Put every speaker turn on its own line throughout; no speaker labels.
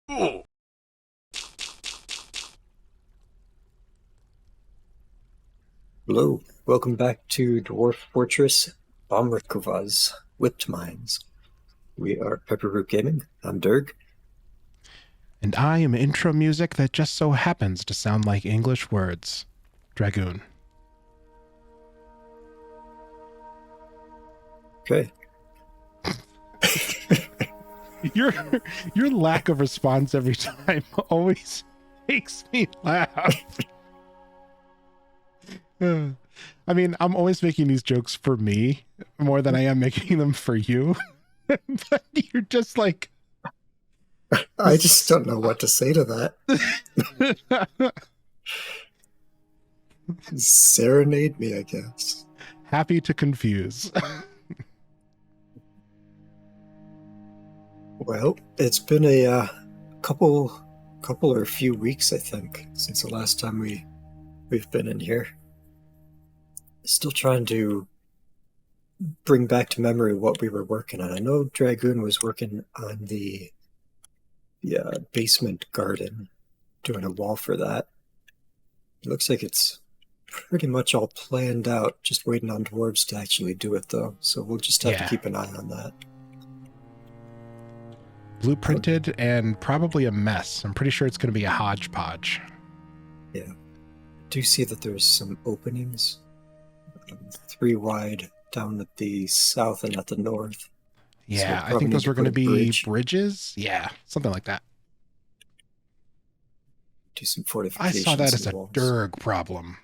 Hello, welcome back to Dwarf Fortress Bomberkovaz Whipped Mines. We are Pepperroot Gaming. I'm Dirg.
And I am intro music that just so happens to sound like English words. Dragoon.
Okay.
Your lack of response every time always makes me laugh. I mean, I'm always making these jokes for me more than I am making them for you. But you're just like...
I just don't know what to say to that. Serenade me, I guess.
Happy to confuse.
Well, it's been a couple or a few weeks, I think, since the last time we've been in here. Still trying to bring back to memory what we were working on. I know Dragoon was working on the basement garden, doing a wall for that. It looks like it's pretty much all planned out, just waiting on dwarves to actually do it, though. So we'll just have to keep an eye on that.
Blueprinted and probably a mess. I'm pretty sure it's going to be a hodgepodge.
Yeah. I do see that there's some openings. 3 wide down at the south and at the north.
Yeah,
so
I think those were going to be bridges. Yeah, something like that.
Do some fortifications.
I saw that as a Dirg problem.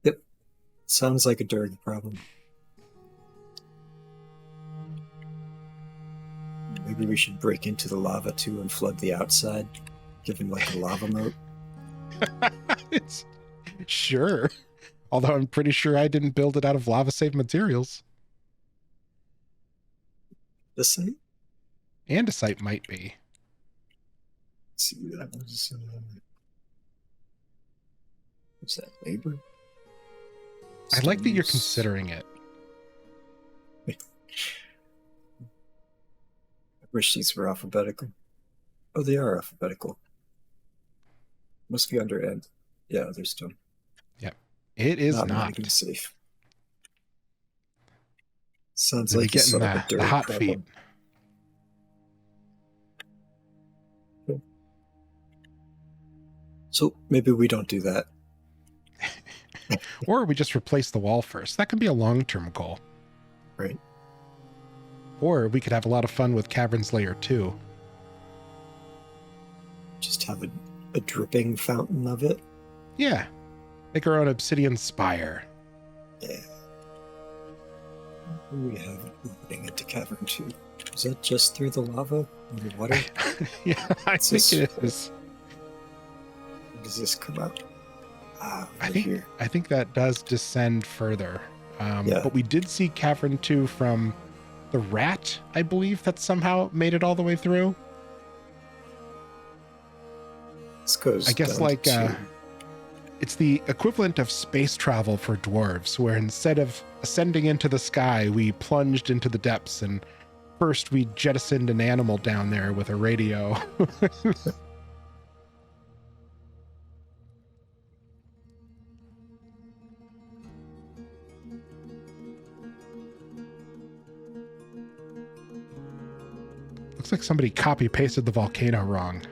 Yep. Sounds like a Dirg problem. Maybe we should break into the lava too and flood the outside, give him like a lava moat.
Sure. Although I'm pretty sure I didn't build it out of lava-safe materials.
The site?
Andesite might be.
Let's see, that was that labor?
I like that you're considering it.
I wish these were alphabetical. Oh, they are alphabetical. Must be under end. Yeah, they're stone.
Yep. It is not.
Safe. Sounds like you're getting
the hot feet.
So maybe we don't do that.
Or we just replace the wall first. That can be a long-term goal.
Right.
Or we could have a lot of fun with Caverns Layer 2.
Just have a dripping fountain of it?
Yeah. Make our own obsidian spire.
Yeah. We have an opening into Cavern 2. Is that just through the lava and the water?
Yeah, I think it is.
Where does this come out?
I think that does descend further. But we did see Cavern 2 from the rat, I believe, that somehow made it all the way through.
This goes
I guess like it's the equivalent of space travel for dwarves, where instead of ascending into the sky, we plunged into the depths, and first we jettisoned an animal down there with a radio. Looks like somebody copy-pasted the volcano wrong.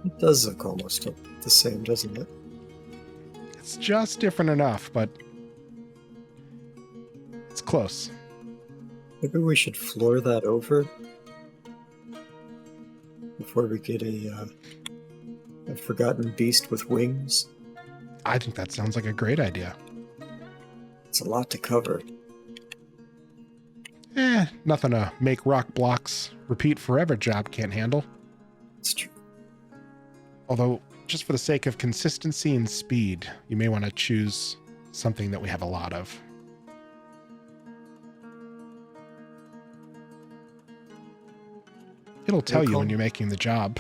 It does look almost the same, doesn't it?
It's just different enough, but it's close.
Maybe we should floor that over before we get a forgotten beast with wings.
I think that sounds like a great idea.
It's a lot to cover.
Nothing a make rock blocks repeat forever job can't handle.
It's true.
Although, just for the sake of consistency and speed, you may want to choose something that we have a lot of. It'll tell you when you're making the job.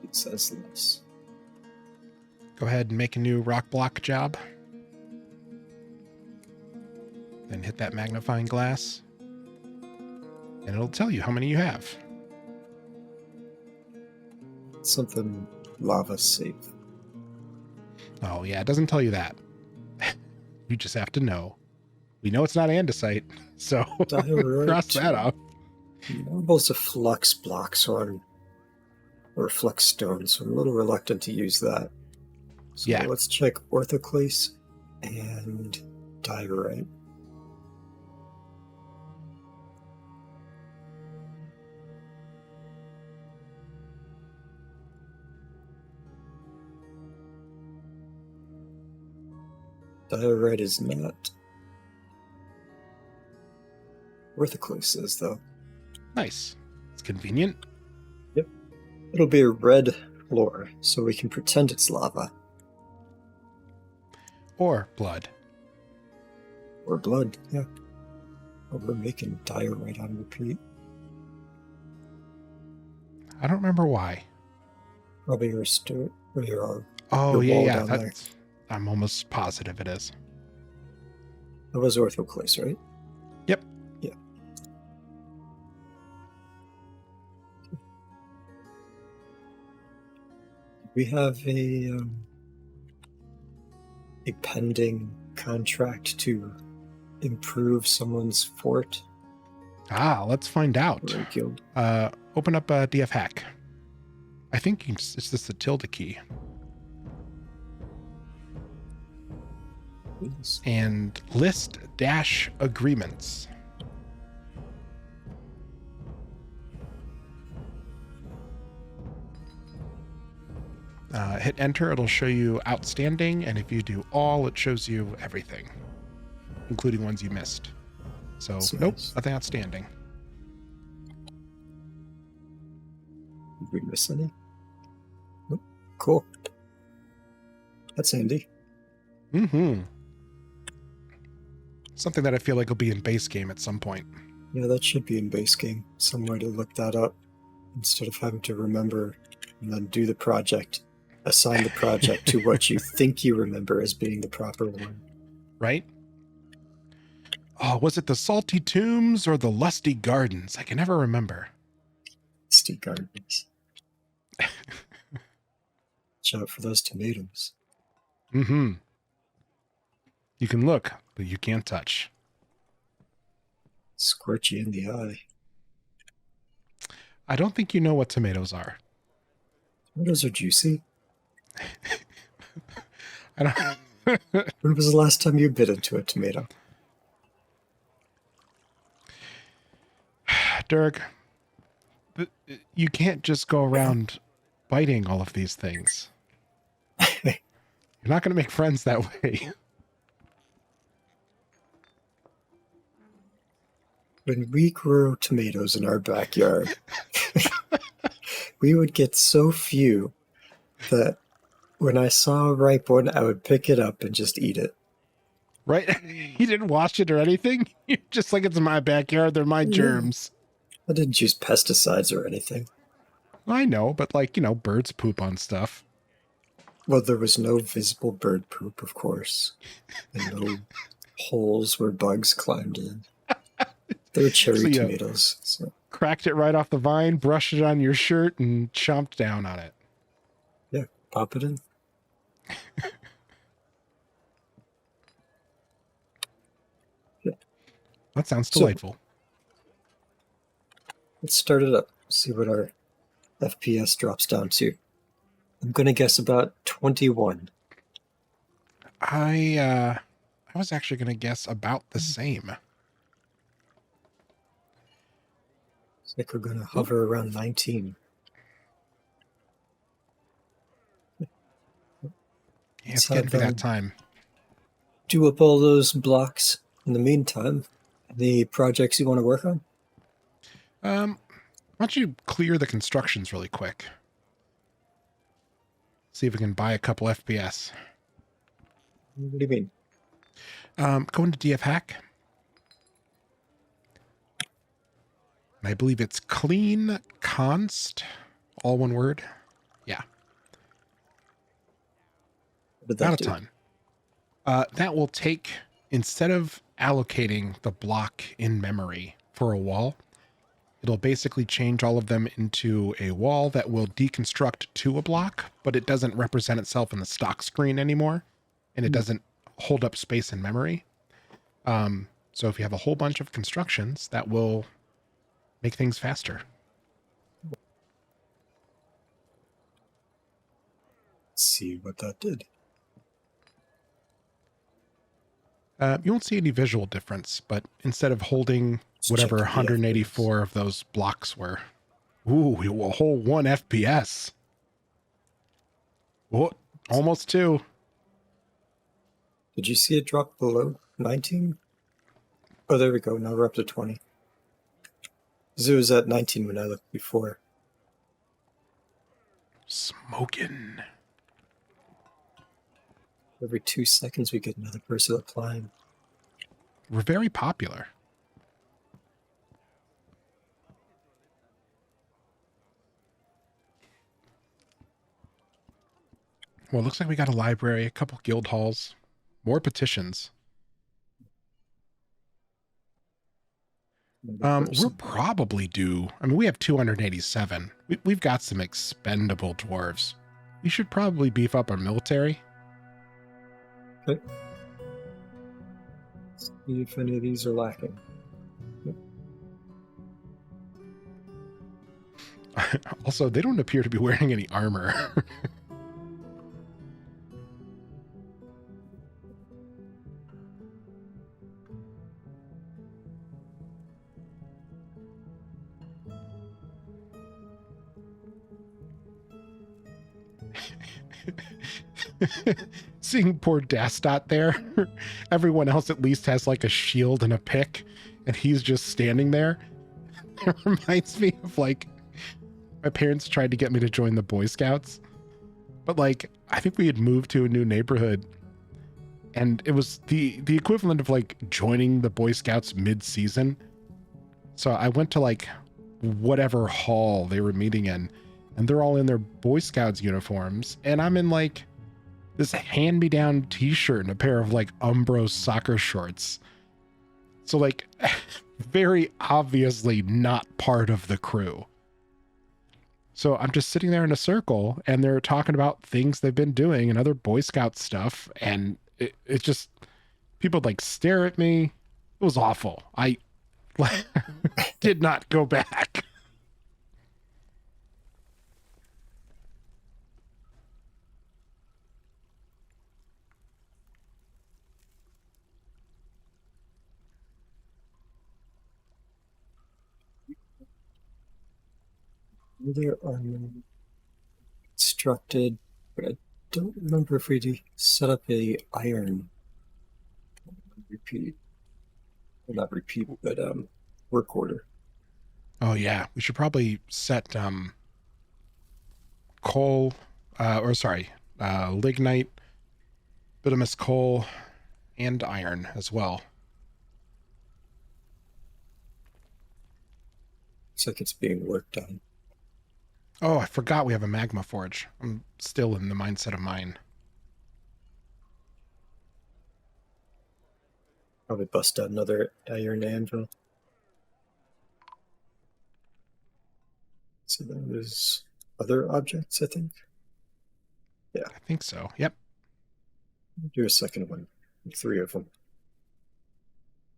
It says this.
Go ahead and make a new rock block job. Then hit that magnifying glass, and it'll tell you how many you have.
Something lava safe.
Oh, yeah, it doesn't tell you that. You just have to know. We know it's not andesite, so cross that off.
Marbles of flux blocks or flux stones, so I'm a little reluctant to use that. So
yeah.
Let's check orthoclase and diorite. Diorite is not. Orthoclase is, though.
Nice. It's convenient.
Yep. It'll be a red floor, so we can pretend it's lava.
Or blood.
Or blood, yeah. Oh, we're making diorite on repeat.
I don't remember why.
Probably your Stuart or your
Oh,
your
yeah.
down there.
I'm almost positive it is.
That was orthoclase, right?
Yep.
Yeah. We have a pending contract to improve someone's fort.
Let's find out. Open up a DFHack. I think it's just the tilde key.
Yes.
And list dash agreements. Hit enter, it'll show you outstanding, and if you do all, it shows you everything, including ones you missed. So,
That's
nope,
nice.
nothing outstanding.
Did we miss any? Nope. Cool. That's handy.
Mm-hmm. Something that I feel like will be in base game at some point.
Yeah, that should be in base game. Some way to look that up instead of having to remember and then do the project. Assign the project to what you think you remember as being the proper one.
Right? Oh, was it the Salty Tombs or the Lusty Gardens? I can never remember.
Lusty Gardens. Watch out for those tomatoes.
Mm-hmm. You can look, but you can't touch.
Squirt you in the eye.
I don't think you know what tomatoes are.
Tomatoes are juicy.
I don't.
When was the last time you bit into a tomato?
Dirg, you can't just go around biting all of these things. You're not going to make friends that way.
When we grew tomatoes in our backyard, we would get so few that when I saw a ripe one, I would pick it up and just eat it.
Right? You didn't wash it or anything? You're just like, it's in my backyard, they're my germs.
I didn't use pesticides or anything.
I know, but birds poop on stuff.
Well, there was no visible bird poop, of course. And no holes where bugs climbed in. They were cherry tomatoes. So.
Cracked it right off the vine, brushed it on your shirt, and chomped down on it.
Yeah, pop it in. Yeah.
That sounds delightful.
Let's start it up. See what our FPS drops down to. I'm going to guess about 21.
I was actually going to guess about the same.
It's like we're going to hover around 19.
Yeah, it's getting for that time.
Do up all those blocks. In the meantime, the projects you want to work on?
Why don't you clear the constructions really quick? See if we can buy a couple FPS.
What do you mean?
Go into DFHack. And I believe it's clean const, all one word. Yeah.
What did that
Not a
do?
ton. That will take instead of allocating the block in memory for a wall, it'll basically change all of them into a wall that will deconstruct to a block, but it doesn't represent itself in the stock screen anymore, and it doesn't hold up space in memory. So if you have a whole bunch of constructions, that will make things faster.
Let's see what that did.
You won't see any visual difference, but instead of holding
Let's
whatever
check the
184 of those blocks were, ooh, a whole 1 FPS. Oh, almost 2.
Did you see it drop below 19? Oh, there we go. Now we're up to 20. Because it was at 19 when I looked before.
Smoking.
Every 2 seconds we get another person applying.
We're very popular. Well, it looks like we got a library, a couple guild halls, more petitions. We're probably due. I mean, we have 287. We've got some expendable dwarves. We should probably beef up our military.
Okay. See if any of these are lacking.
Also, they don't appear to be wearing any armor. Seeing poor Dastot there, everyone else at least has like a shield and a pick, and he's just standing there. It reminds me of like my parents tried to get me to join the Boy Scouts, but like I think we had moved to a new neighborhood, and it was the equivalent of like joining the Boy Scouts mid-season. So I went to like whatever hall they were meeting in, and they're all in their Boy Scouts uniforms, and I'm in like this hand-me-down t-shirt and a pair of like Umbro soccer shorts. So like very obviously not part of the crew. So I'm just sitting there in a circle, and they're talking about things they've been doing and other Boy Scout stuff, and it just, people like stare at me. It was awful. I did not go back.
There are constructed, but I don't remember if we set up a iron repeat. Well, not repeat, but work order.
Oh yeah, we should probably set coal, lignite, bituminous coal, and iron as well.
Looks like it's being worked on.
Oh, I forgot we have a magma forge. I'm still in the mindset of mine.
Probably bust out another iron anvil. So that was other objects, I think. Yeah.
I think so. Yep.
Do a second one. 3 of them.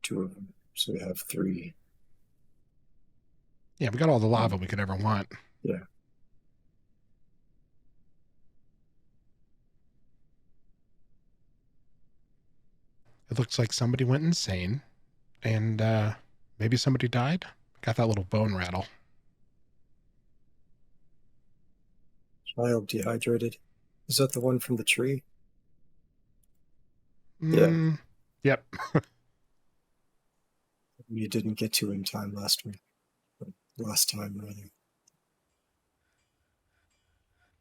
2 of them. So we have 3.
Yeah, we got all the lava we could ever want.
Yeah.
It looks like somebody went insane, and maybe somebody died. Got that little bone rattle.
Child dehydrated. Is that the one from the tree?
Yeah. Yep.
You didn't get to in time last week. Last time, rather.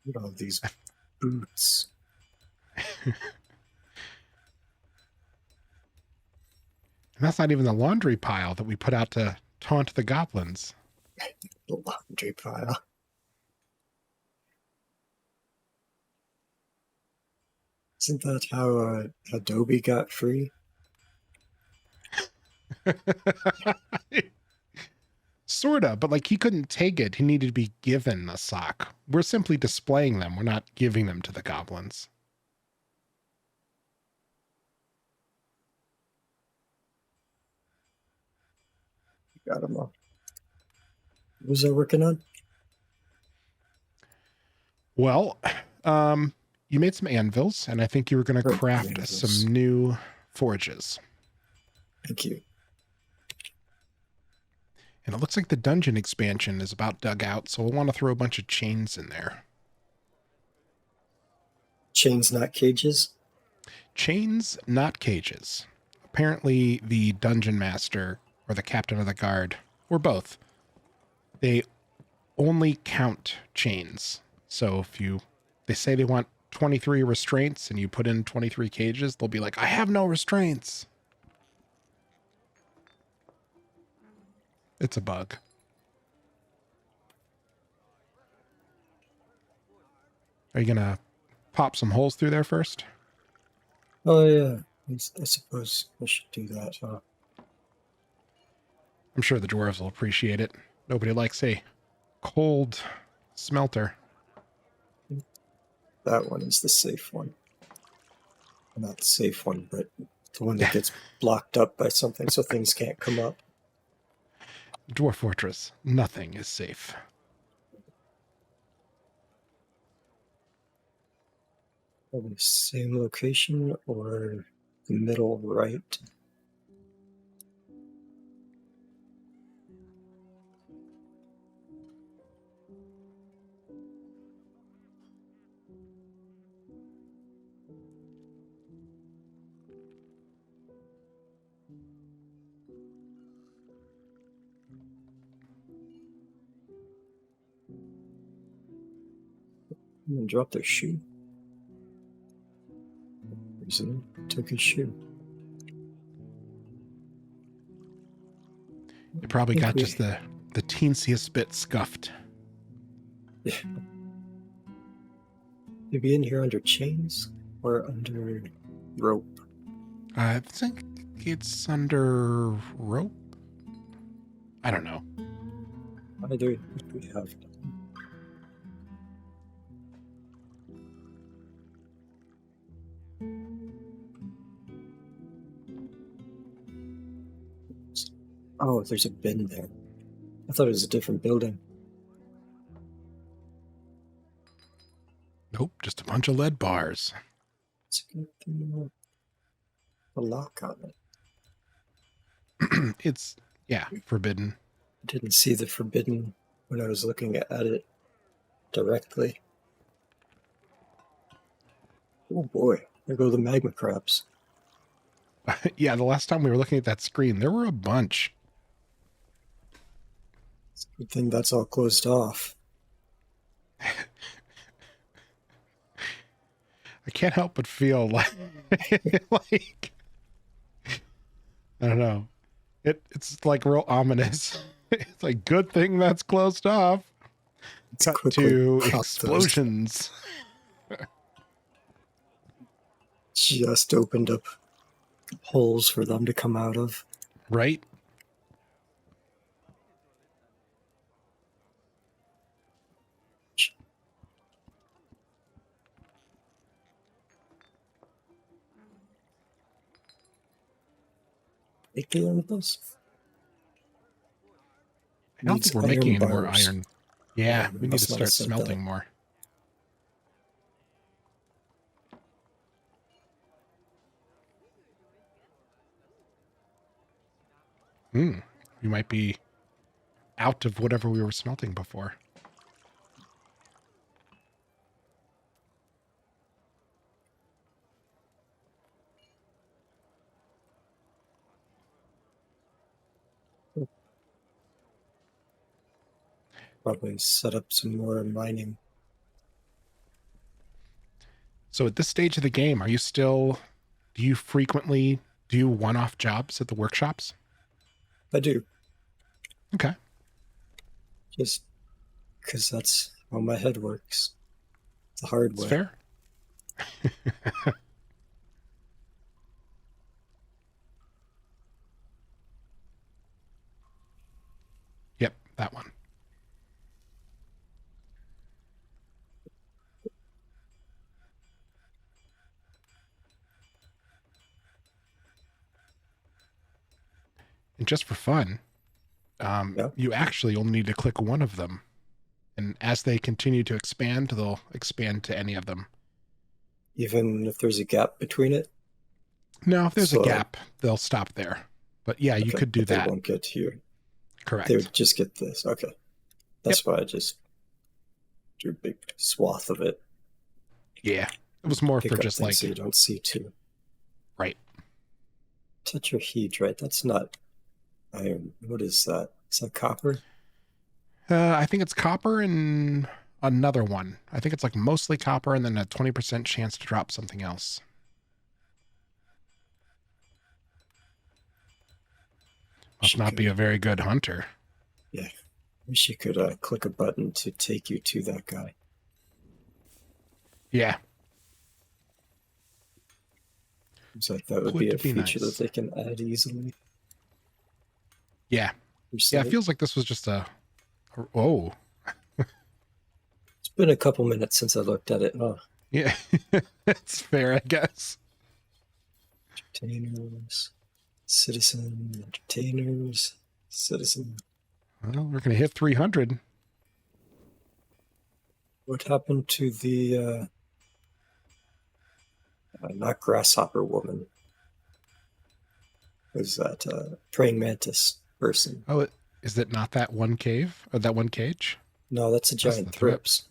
Look at all these boots.
And that's not even the laundry pile that we put out to taunt the goblins.
The laundry pile. Isn't that how Adobe got free?
Sorta, but like he couldn't take it. He needed to be given a sock. We're simply displaying them. We're not giving them to the goblins.
Got him all. What was I working on?
Well, you made some anvils, and I think you were going to craft some new forges.
Thank you.
And it looks like the dungeon expansion is about dug out, so we'll want to throw a bunch of chains in there.
Chains, not cages?
Chains, not cages. Apparently, the dungeon master or the captain of the guard, or both, they only count chains. So if they say they want 23 restraints and you put in 23 cages, they'll be like, I have no restraints. It's a bug. Are you going to pop some holes through there first?
Oh, yeah. I suppose I should do that.
I'm sure the dwarves will appreciate it. Nobody likes a cold smelter.
That one is the safe one. Not the safe one, but the one that gets blocked up by something so things can't come up.
Dwarf Fortress. Nothing is safe.
The same location or the middle right? And drop their shoe. Reason took his shoe.
You probably got just the teensiest bit scuffed.
Yeah. Maybe in here under chains or under rope?
I think it's under rope. I don't know.
Either we have. Oh, there's a bin there. I thought it was a different building.
Nope, just a bunch of lead bars.
It's got the lock on it.
It's, yeah, forbidden.
I didn't see the forbidden when I was looking at it directly. Oh boy, there go the magma crabs.
Yeah, the last time we were looking at that screen, there were a bunch.
It's a good thing that's all closed off.
I can't help but feel like, like I don't know. It's like real ominous. It's like, good thing that's closed off. Cut to explosions.
Just opened up holes for them to come out of.
Right?
Make the those.
I don't think we're making any more
bars.
iron. Yeah, we need to start smelting more. We might be out of whatever we were smelting before.
Probably set up some more mining.
So at this stage of the game, do you frequently do one-off jobs at the workshops?
I do.
Okay.
Just because that's how my head works. The hard way.
Fair. that one. And just for fun,
Yeah.
you actually only need to click one of them. And as they continue to expand, they'll expand to any of them.
Even if there's a gap between it?
Now, if there's a
So, like,
gap, they'll stop there. But yeah, you
okay,
could do
but they
that.
won't get here. They
Correct.
would just get this. Okay.
Yep.
That's why I just drew a big swath of it.
Yeah. It was more
Pick
for
up
just
things
like,
so you don't see too.
right.
Tetrahedrite. That's not iron. What is that? Is that copper?
I think it's copper and another one. I think it's like mostly copper and then a 20% chance to drop something else. Must not be a very good hunter.
Yeah. Wish you could click a button to take you to that guy.
Yeah.
Seems like that would be a
Be
feature
nice.
that they can add easily.
Yeah. Yeah, it feels like this was just a... Oh.
It's been a couple minutes since I looked at it. Oh.
Yeah. It's fair, I guess.
Entertainers. Citizen. Entertainers. Citizen.
Well, we're going to hit 300.
What happened to the not grasshopper woman? Was that praying mantis person?
Oh, is it not that one cave or that one cage?
No, that's a giant thrips.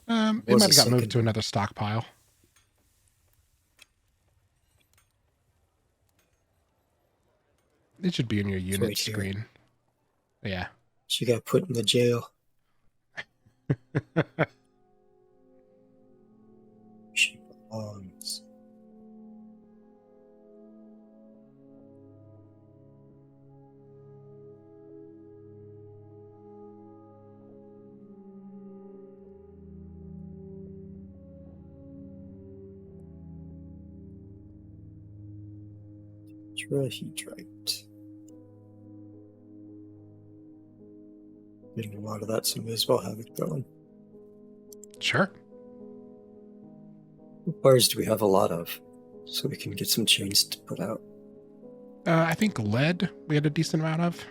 It might have got moved to another stockpile. It should be in your unit
right
screen. Yeah.
She got put in the jail. She belongs. Tetrahedrite. Getting a lot of that, so may as well have it going.
Sure.
What bars do we have a lot of? So we can get some chains to put out.
I think lead we had a decent amount of.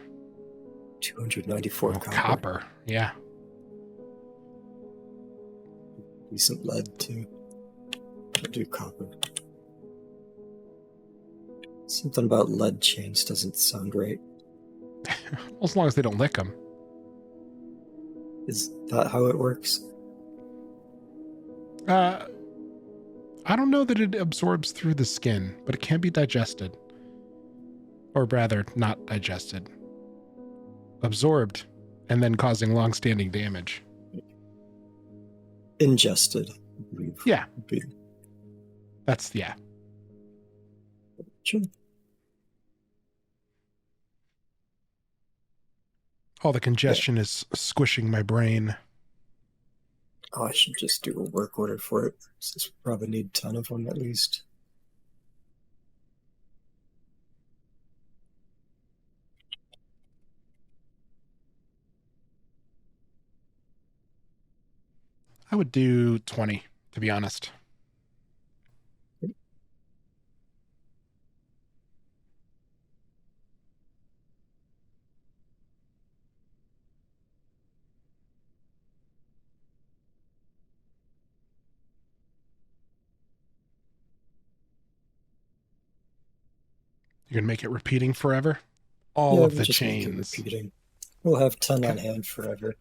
294
copper. Yeah.
Decent lead too. I'll do copper. Something about lead chains doesn't sound right.
As long as they don't lick them.
Is that how it works?
I don't know that it absorbs through the skin, but it can be digested. Or rather, not digested. Absorbed, and then causing long-standing damage.
Ingested, I believe.
Yeah. That's, yeah.
Sure.
All the congestion is squishing my brain.
Oh, I should just do a work order for it, since we probably need a ton of them at least.
I would do 20, to be honest. You're going to make it repeating forever? All of the
just
chains.
Make it repeating. We'll have 10 on hand forever.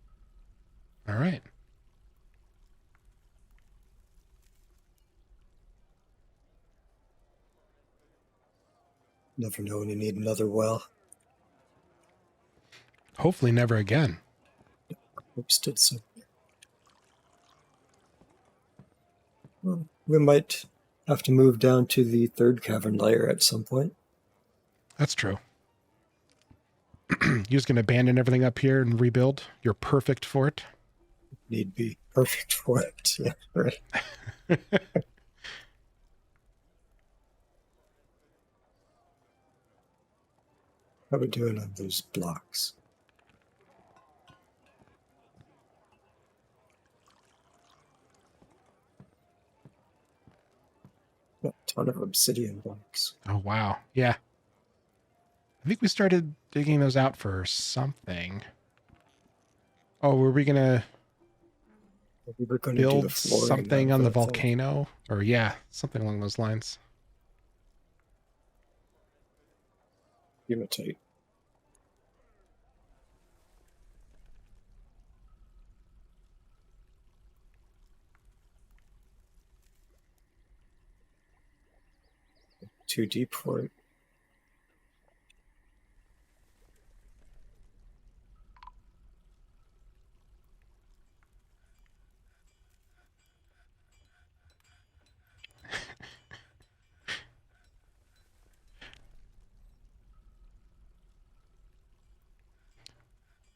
All right.
Never know when you need another well.
Hopefully never again.
Posted somewhere. Well, we might have to move down to the third cavern layer at some point.
That's true. You're just going to abandon everything up here and rebuild your perfect fort?
Need be perfect for it. Yeah, right. How are we doing on those blocks? ton of obsidian blocks.
Oh, wow. Yeah. I think we started digging those out for something. Oh, were we going to
We were going to do the
build
flooring
something
of
on the
it, I think.
volcano? Or, yeah, something along those lines.
Imitate. Too deep for it.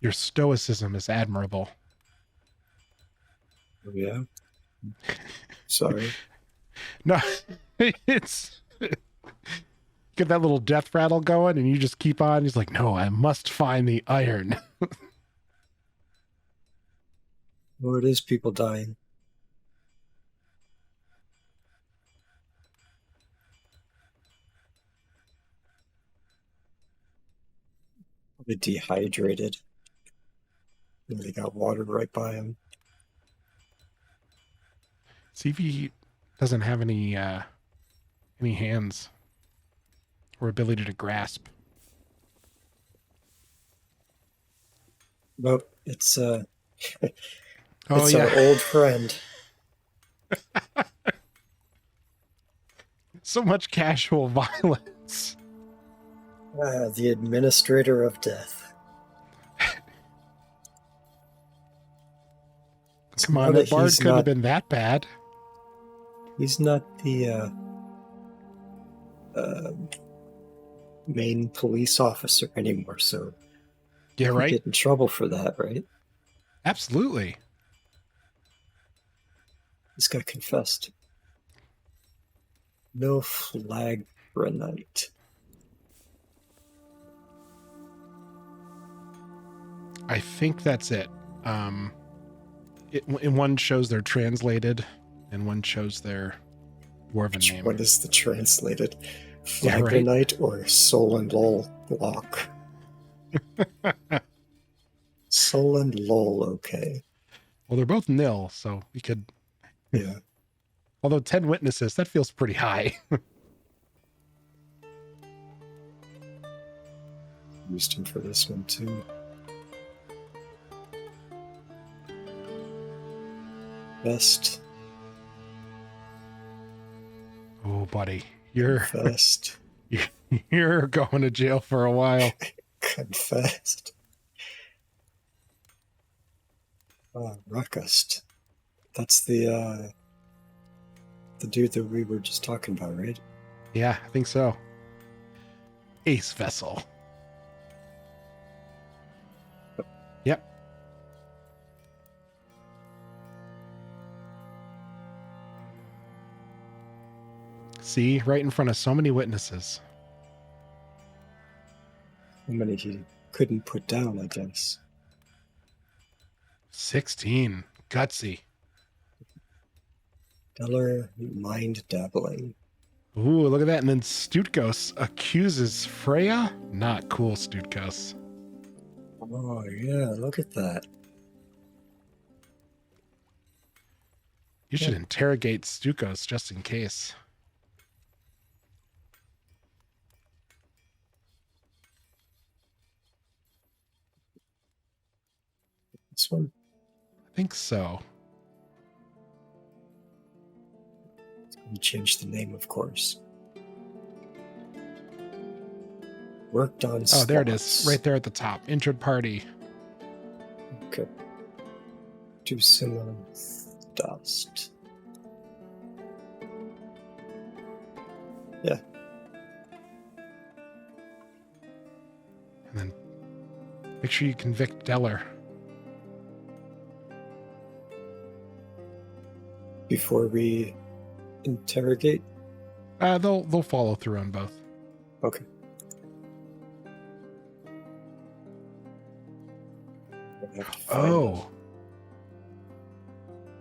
Your stoicism is admirable.
Oh, yeah. Sorry.
No, it's... Get that little death rattle going, and you just keep on. He's like, no, I must find the iron.
Oh, it is people dying. Probably dehydrated. And they got water right by him.
See if he doesn't have any hands or ability to grasp.
Well, it's
Oh,
it's
yeah.
our old friend.
So much casual violence.
The administrator of death.
Come
Now
on, that bard
he's
couldn't have
not-
been that bad.
He's not the main police officer anymore, so
Yeah,
we
right?
get in trouble for that, right?
Absolutely.
This guy confessed. No flag for a night.
I think that's it. In one shows they're translated, and one shows their dwarven
Which
name.
one is the translated?
Yeah, right.
Flagonite or Sol and Lol block? Sol and Lol, okay.
Well, they're both nil, so we could...
Yeah.
Although 10 witnesses, that feels pretty high.
Used him for this one too. Best.
Oh, buddy. You're
Confessed.
you're going to jail for a while.
Confessed. Ruckust. That's the dude that we were just talking about, right?
Yeah, I think so. Ace Vessel. Yep. See, right in front of so many witnesses.
How many he couldn't put down, I guess.
16. Gutsy.
Stellar mind dabbling.
Ooh, look at that. And then Stutkos accuses Freya. Not cool, Stutkos.
Oh, yeah, look at that.
You should interrogate Stutkos just in case.
This one?
I think so.
We changed the name, of course. Worked on
Oh, there it is.
slots.
Right there at the top. Injured party.
Okay. Do similar dust. Yeah.
And then make sure you convict Deller.
Before we interrogate?
They'll follow through on both.
Okay. I have to find
Oh.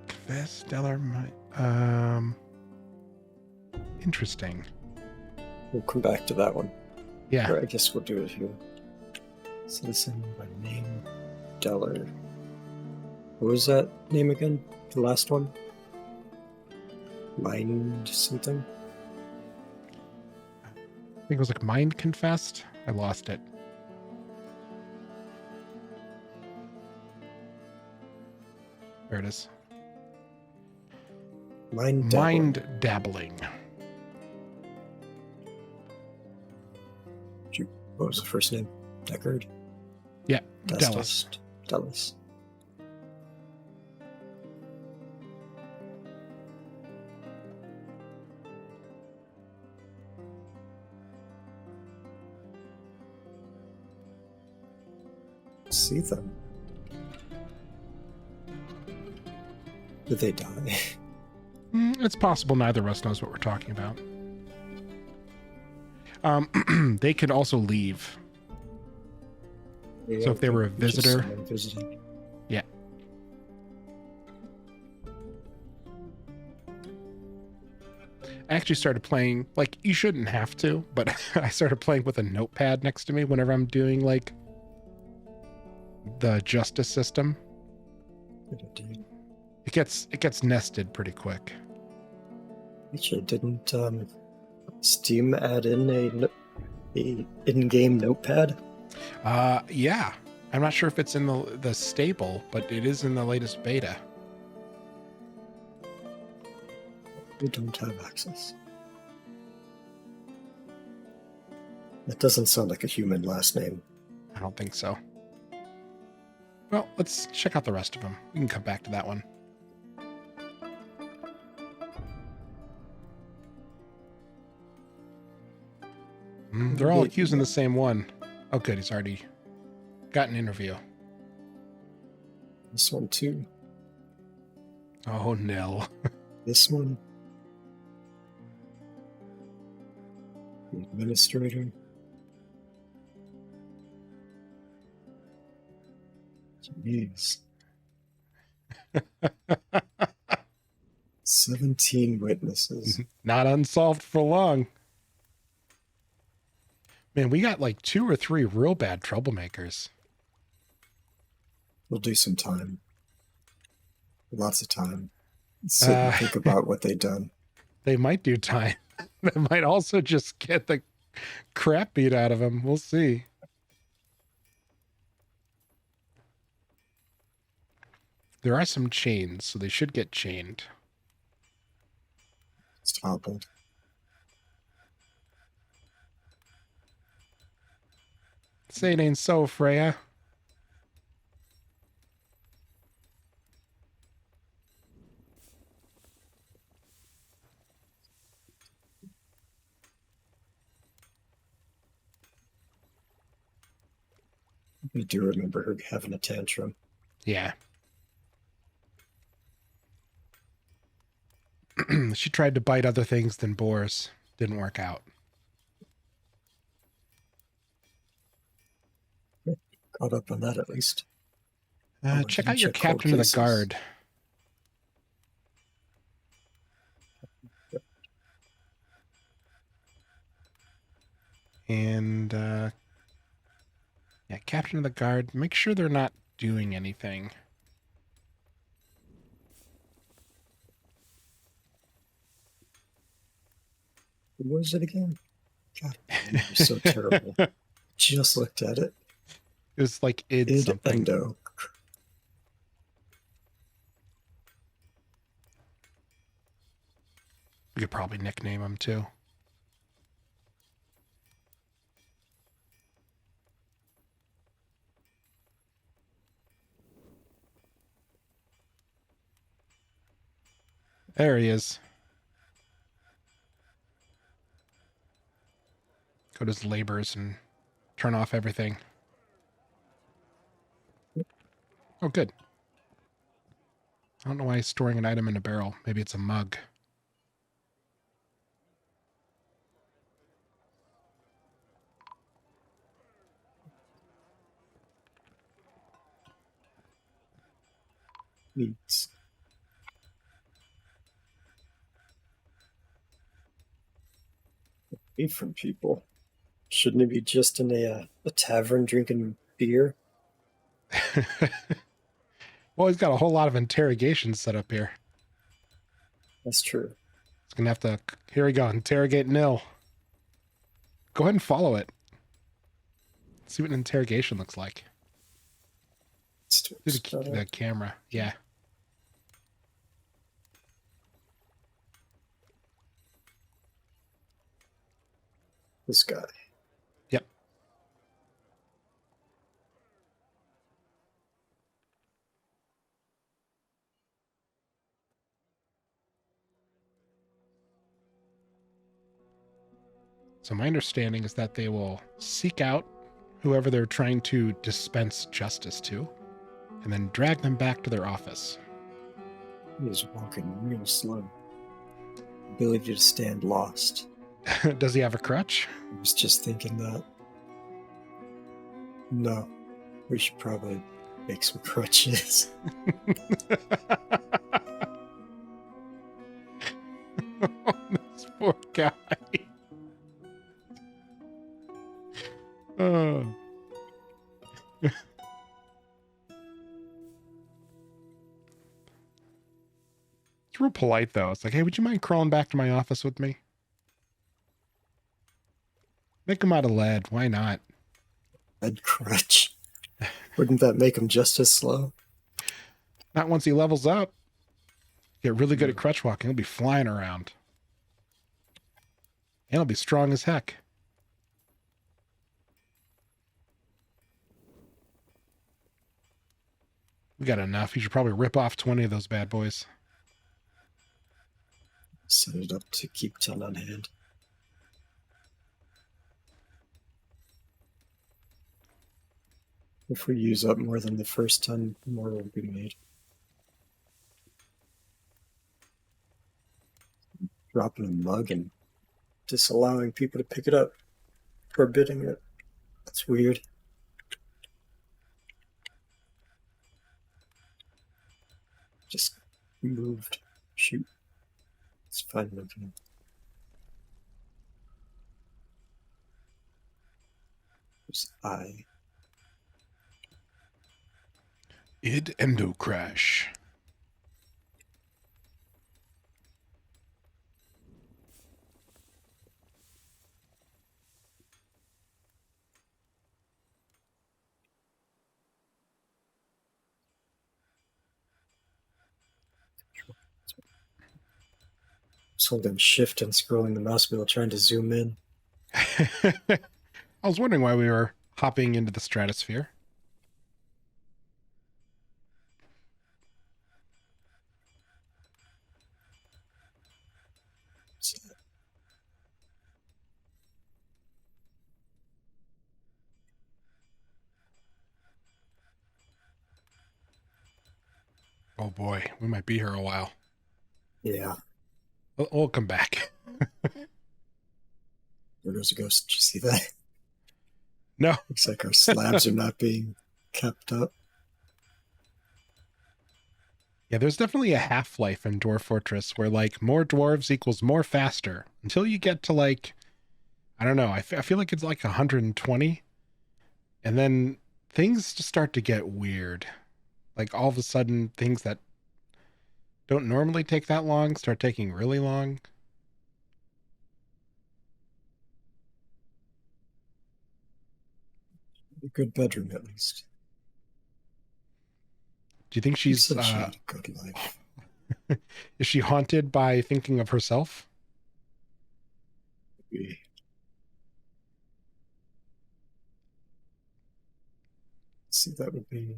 Confess Deller might Interesting.
We'll come back to that one.
Yeah.
Or I guess we'll do it here. Citizen by name, Deller. What was that name again? The last one? Mind something?
I think it was like Mind Confessed. I lost it. There it is.
Mind Dabbling.
Mind Dabbling.
What was the first name? Deckard?
Yeah,
Destus? Dallas. See them. Did they die?
It's possible neither of us knows what we're talking about. They could also leave.
Yeah,
So if they were a visitor.
Visiting.
Yeah. I actually started playing, like, you shouldn't have to, but I started playing with a notepad next to me whenever I'm doing, like, the justice system. It gets nested pretty quick.
Actually, didn't Steam add in a in-game notepad?
Yeah. I'm not sure if it's in the stable, but it is in the latest beta.
We don't have access. That doesn't sound like a human last name.
I don't think so. Well, let's check out the rest of them. We can come back to that one. They're all accusing the same one. Oh, good. He's already got an interview.
This one too.
Oh, no.
This one. The administrator. Jeez. 17 witnesses.
Not unsolved for long. Man, we got like 2 or 3 real bad troublemakers.
We'll do some time. Lots of time. Sit and think about what they've done.
They might do time. They might also just get the crap beat out of them. We'll see. There are some chains, so they should get chained.
It's toppled.
Say it ain't so, Freya.
I do remember her having a tantrum.
Yeah. She tried to bite other things than boars. Didn't work out.
Caught up on that at least.
Check out your captain of the guard. And, yeah, captain of the guard. Make sure they're not doing anything.
What was it again? God, you're so terrible. Just looked at it.
It was like id something.
Endo.
We could probably nickname him too. There he is. Go to his labors and turn off everything. Oh, good. I don't know why he's storing an item in a barrel. Maybe it's a mug.
Meats. money from people. Shouldn't he be just in a tavern drinking beer?
Well, he's got a whole lot of interrogations set up here.
That's true.
He's going to have to... Here we go. Interrogate Nil. Go ahead and follow it. See what an interrogation looks like. Do the camera. Yeah.
This guy.
Yep. So my understanding is that they will seek out whoever they're trying to dispense justice to, and then drag them back to their office.
He's walking real slow. Ability to stand lost.
Does he have a crutch?
I was just thinking that. No. We should probably make some crutches.
This poor guy. Oh. It's real polite, though. It's like, hey, would you mind crawling back to my office with me? Make him out of lead. Why not?
Lead crutch. Wouldn't that make him just as slow?
Not once he levels up. Get really good at crutch walking. He'll be flying around. And he'll be strong as heck. We got enough. You should probably rip off 20 of those bad boys.
Set it up to keep 10 on hand. If we use up more than the first 10, more will be made. Dropping a mug and disallowing people to pick it up. Forbidding it. That's weird. Just moved. Shoot. It's fine looking. There's I.
Id Endo Crash.
Just holding shift and scrolling the mouse wheel trying to zoom in.
I was wondering why we were hopping into the stratosphere. Oh boy, we might be here a while.
Yeah.
We'll come back.
There goes a ghost. Did you see that?
No.
Looks like our slabs are not being kept up.
Yeah, there's definitely a half-life in Dwarf Fortress where, like, more dwarves equals more faster. Until you get to, like, I don't know, I feel like it's like 120. And then things just start to get weird. Like, all of a sudden, things that don't normally take that long start taking really long.
A good bedroom, at least.
Do you think she's
She had a good life.
is she haunted by thinking of herself?
Maybe. See, that would be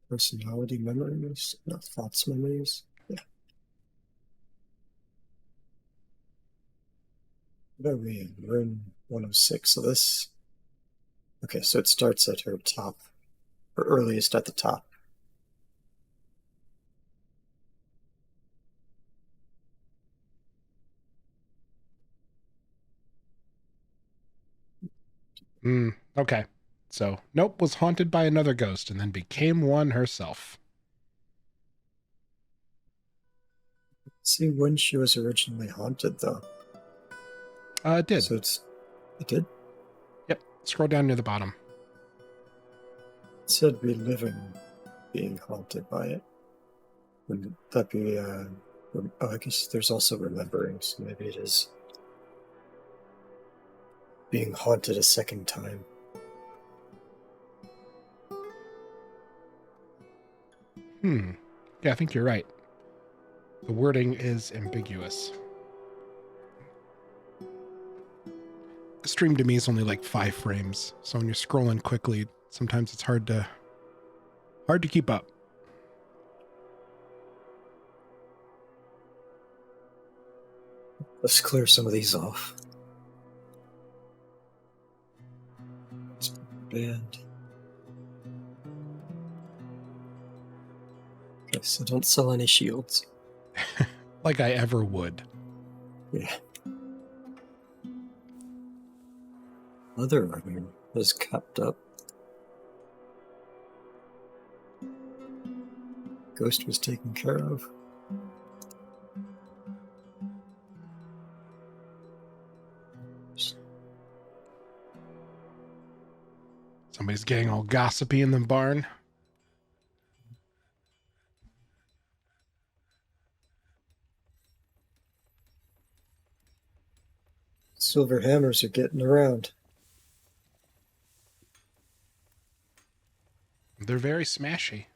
personality memories, not thoughts memories. Yeah. What are we in? We're in 106. So this. Okay, so it starts at her top, or earliest at the top.
Okay. So, nope, was haunted by another ghost and then became one herself.
Let's see when she was originally haunted, though.
It did.
So it did?
Yep. Scroll down near the bottom.
It said reliving being haunted by it. Wouldn't that be, I guess there's also remembering, so maybe it is being haunted a second time.
Yeah, I think you're right. The wording is ambiguous. Stream to me is only like 5 frames, so when you're scrolling quickly, sometimes it's hard to keep up.
Let's clear some of these off. Band. Okay, so don't sell any shields.
Like I ever would.
Yeah. Leather armor is capped up. Ghost was taken care of.
Somebody's getting all gossipy in the barn.
Silver hammers are getting around.
They're very smashy.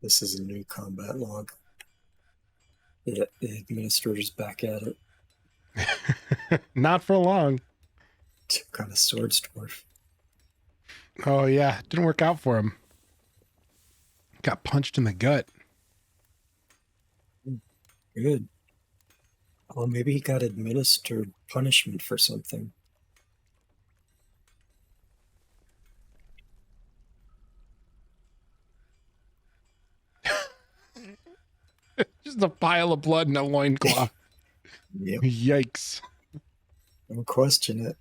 This is a new combat log. Yeah, the administrator's back at it.
Not for long.
Took on a swords dwarf.
Oh yeah, didn't work out for him. Got punched in the gut.
Good. Well, maybe he got administered punishment for something.
Just a pile of blood in a loincloth.
Yep.
Yikes.
Don't question it.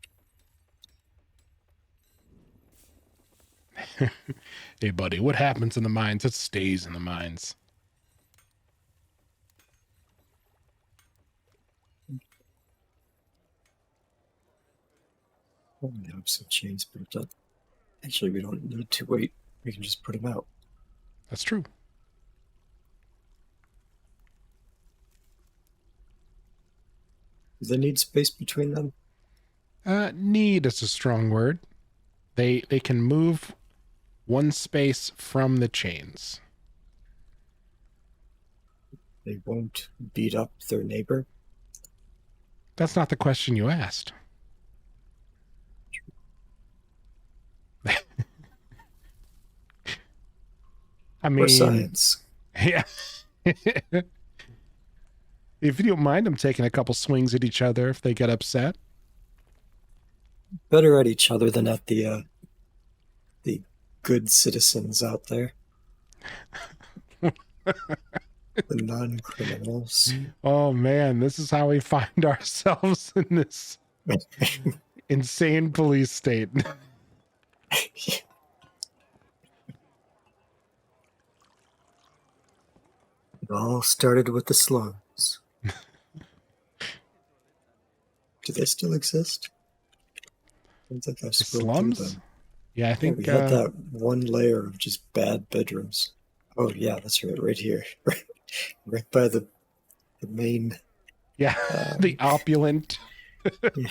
Hey buddy, what happens in the mines? It stays in the mines.
Oh, we have some chains built up. Actually, we don't need to wait. We can just put them out.
That's true.
Do they need space between them?
Need is a strong word. They can move one space from the chains.
They won't beat up their neighbor?
That's not the question you asked. I mean,
or science.
Yeah. If you don't mind them taking a couple swings at each other if they get upset.
Better at each other than at the good citizens out there. The non-criminals.
Oh man, this is how we find ourselves in this insane police state.
It all started with the slums. Do they still exist? I don't think I've
The
spoken through
slums?
them.
Yeah, I think
We had that one layer of just bad bedrooms. Oh yeah, that's right, right here, right by the main.
Yeah, the opulent,
Yeah.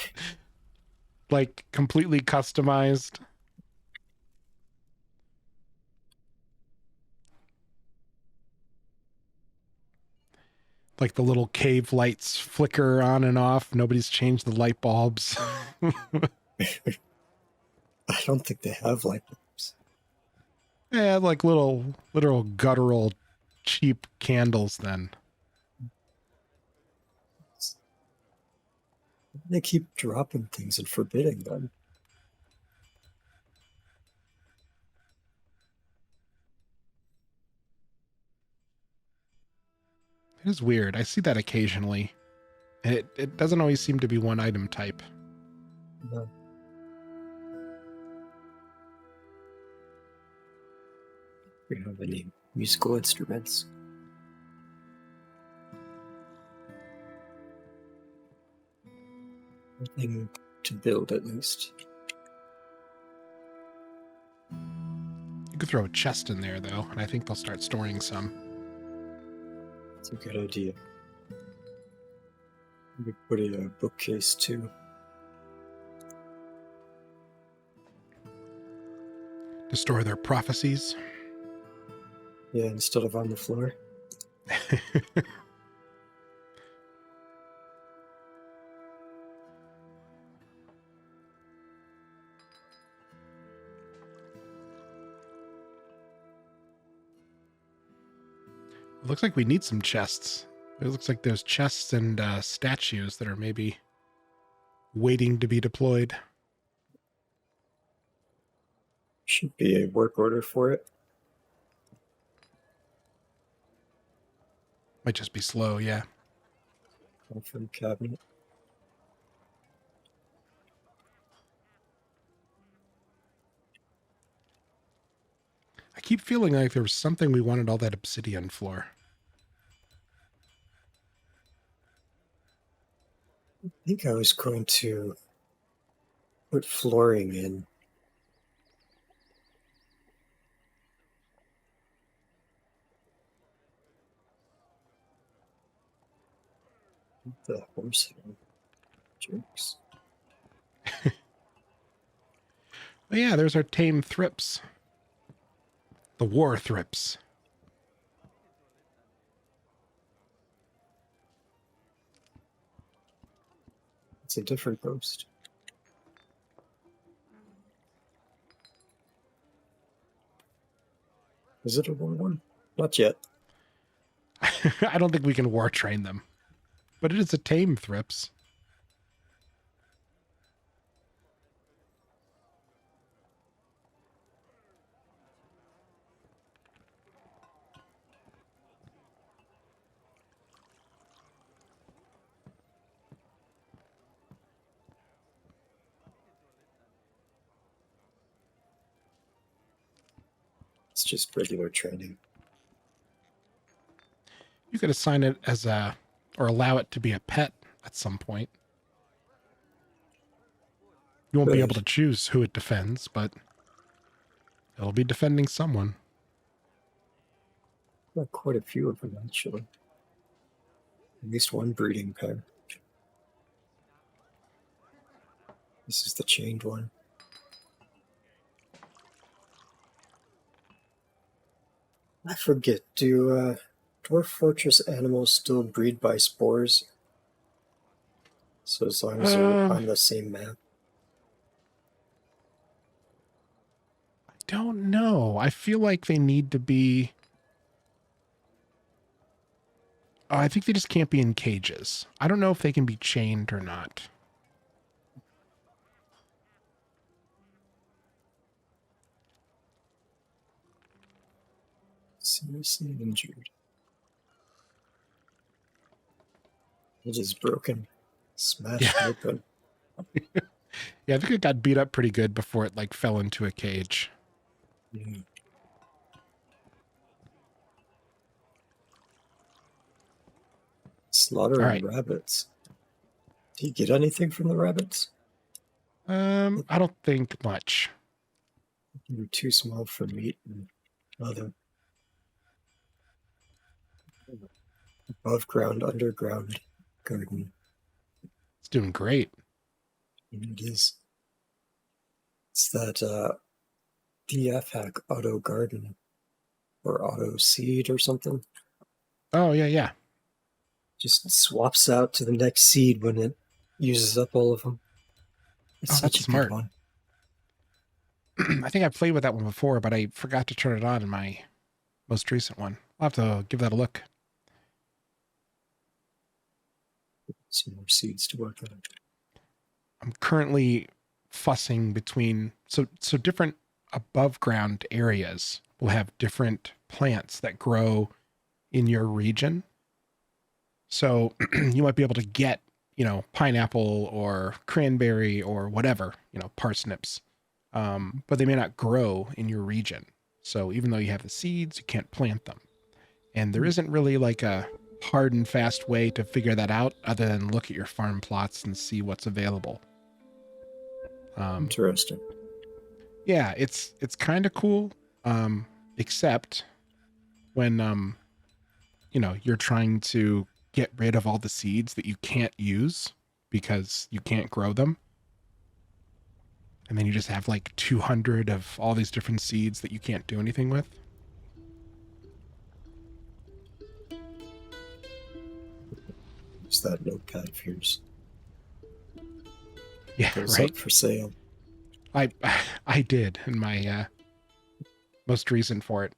like completely customized. Like the little cave lights flicker on and off. Nobody's changed the light bulbs.
I don't think they have light bulbs.
Yeah, like literal guttural cheap candles then.
They keep dropping things and forbidding them.
It is weird. I see that occasionally. And it doesn't always seem to be one item type.
No. We don't have any musical instruments. Nothing to build, at least.
You could throw a chest in there, though, and I think they'll start storing some.
That's a good idea. We put in a bookcase, too.
To store their prophecies.
Yeah, instead of on the floor.
It looks like we need some chests. It looks like there's chests and statues that are maybe waiting to be deployed.
Should be a work order for it.
Might just be slow, yeah.
From cabinet.
I keep feeling like there was something we wanted all that obsidian for.
I think I was going to put flooring in. The horse jerks.
Oh yeah, there's our tame thrips. The war thrips.
It's a different post. Is it a war one? Not yet.
I don't think we can war train them. But it is a tame thrips.
It's just regular training.
You could assign it as a, or allow it to be a pet at some point. You won't be able to choose who it defends, but it'll be defending someone.
Got quite a few of them, actually. At least one breeding pair. This is the chained one. I forget, do Dwarf Fortress animals still breed by spores? So as long as they're on the same map?
I don't know. I feel like they need to be... Oh, I think they just can't be in cages. I don't know if they can be chained or not.
Seriously injured. It is broken. Smashed open.
Yeah, I think it got beat up pretty good before it like fell into a cage.
Yeah. Slaughtering rabbits. Do you get anything from the rabbits?
I don't think much.
You're too small for meat and leather. Above ground, underground garden.
It's doing great.
It is. It's that DFHack auto garden or auto seed or something.
Oh, yeah, yeah.
Just swaps out to the next seed when it uses up all of them. It's such a
smart.
good one.
I think I played with that one before, but I forgot to turn it on in my most recent one. I'll have to give that a look.
Some more seeds to work on.
I'm currently fussing between... So different above ground areas will have different plants that grow in your region. So you might be able to get, pineapple or cranberry or whatever, parsnips. But they may not grow in your region. So even though you have the seeds, you can't plant them. And there isn't really like a hard and fast way to figure that out other than look at your farm plots and see what's available.
Interesting.
Yeah, it's kind of cool, except when you're trying to get rid of all the seeds that you can't use because you can't grow them. And then you just have like 200 of all these different seeds that you can't do anything with.
Is that notepad of yours?
Yeah,
Goes
right.
up for sale.
I did in my most recent for it.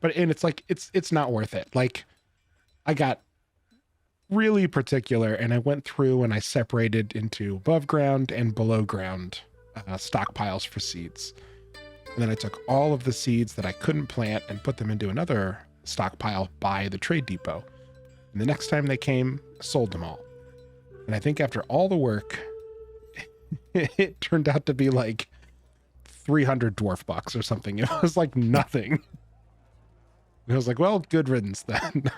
And it's like it's not worth it. Like I got really particular and I went through and I separated into above ground and below ground stockpiles for seeds. And then I took all of the seeds that I couldn't plant and put them into another stockpile by the trade depot. And the next time they came, I sold them all. And I think after all the work, it turned out to be like 300 dwarf bucks or something. It was like nothing. I was like, well, good riddance then.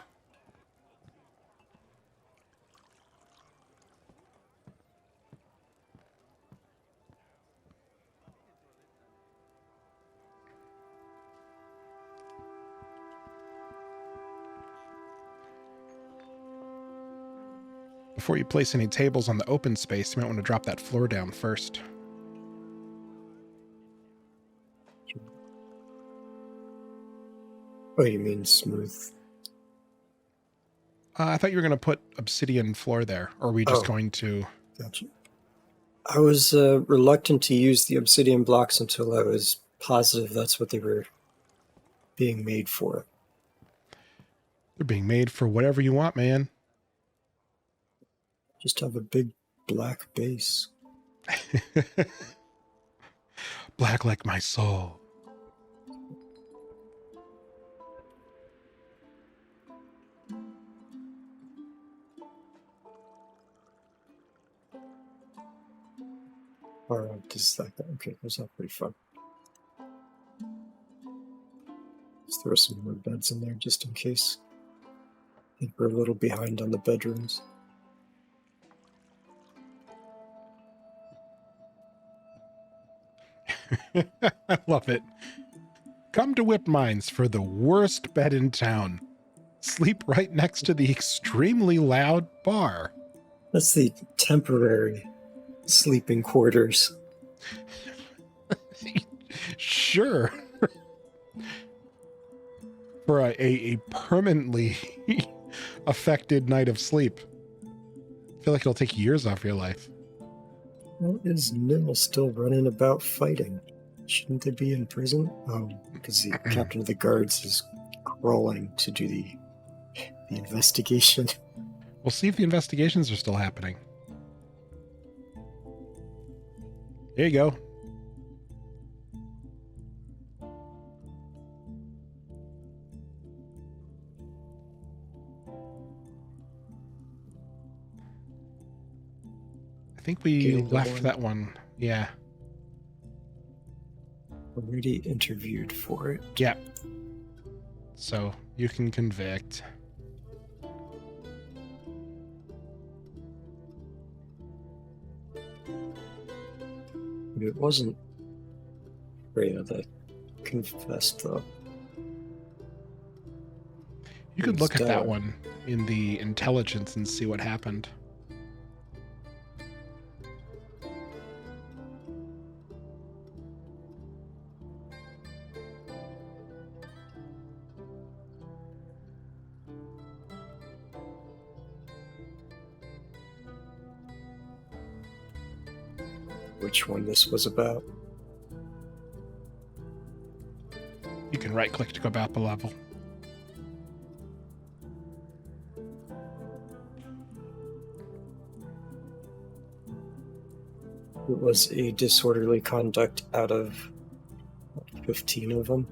Before you place any tables on the open space, you might want to drop that floor down first.
Oh, you mean smooth?
I thought you were going to put obsidian floor there, or are we just going to...
Gotcha. I was reluctant to use the obsidian blocks until I was positive that's what they were being made for.
They're being made for whatever you want, man.
Just have a big black base.
Black like my soul.
Or just like that. Okay, that's not pretty fun. Let's throw some more beds in there just in case. I think we're a little behind on the bedrooms.
I love it. Come to Whip Mines for the worst bed in town. Sleep right next to the extremely loud bar.
That's the temporary sleeping quarters.
Sure. For a permanently affected night of sleep. I feel like it'll take years off your life.
Well, is Nil still running about fighting? Shouldn't they be in prison? Oh, because the captain of the guards is crawling to do the investigation.
We'll see if the investigations are still happening. There you go. I think we left that one. Yeah.
Already interviewed for it.
Yep. So you can convict.
It wasn't Rhea that confessed, though.
You could look at that one in the intelligence and see what happened.
Which one this was about?
You can right click to go up a level.
It was a disorderly conduct out of 15 of them.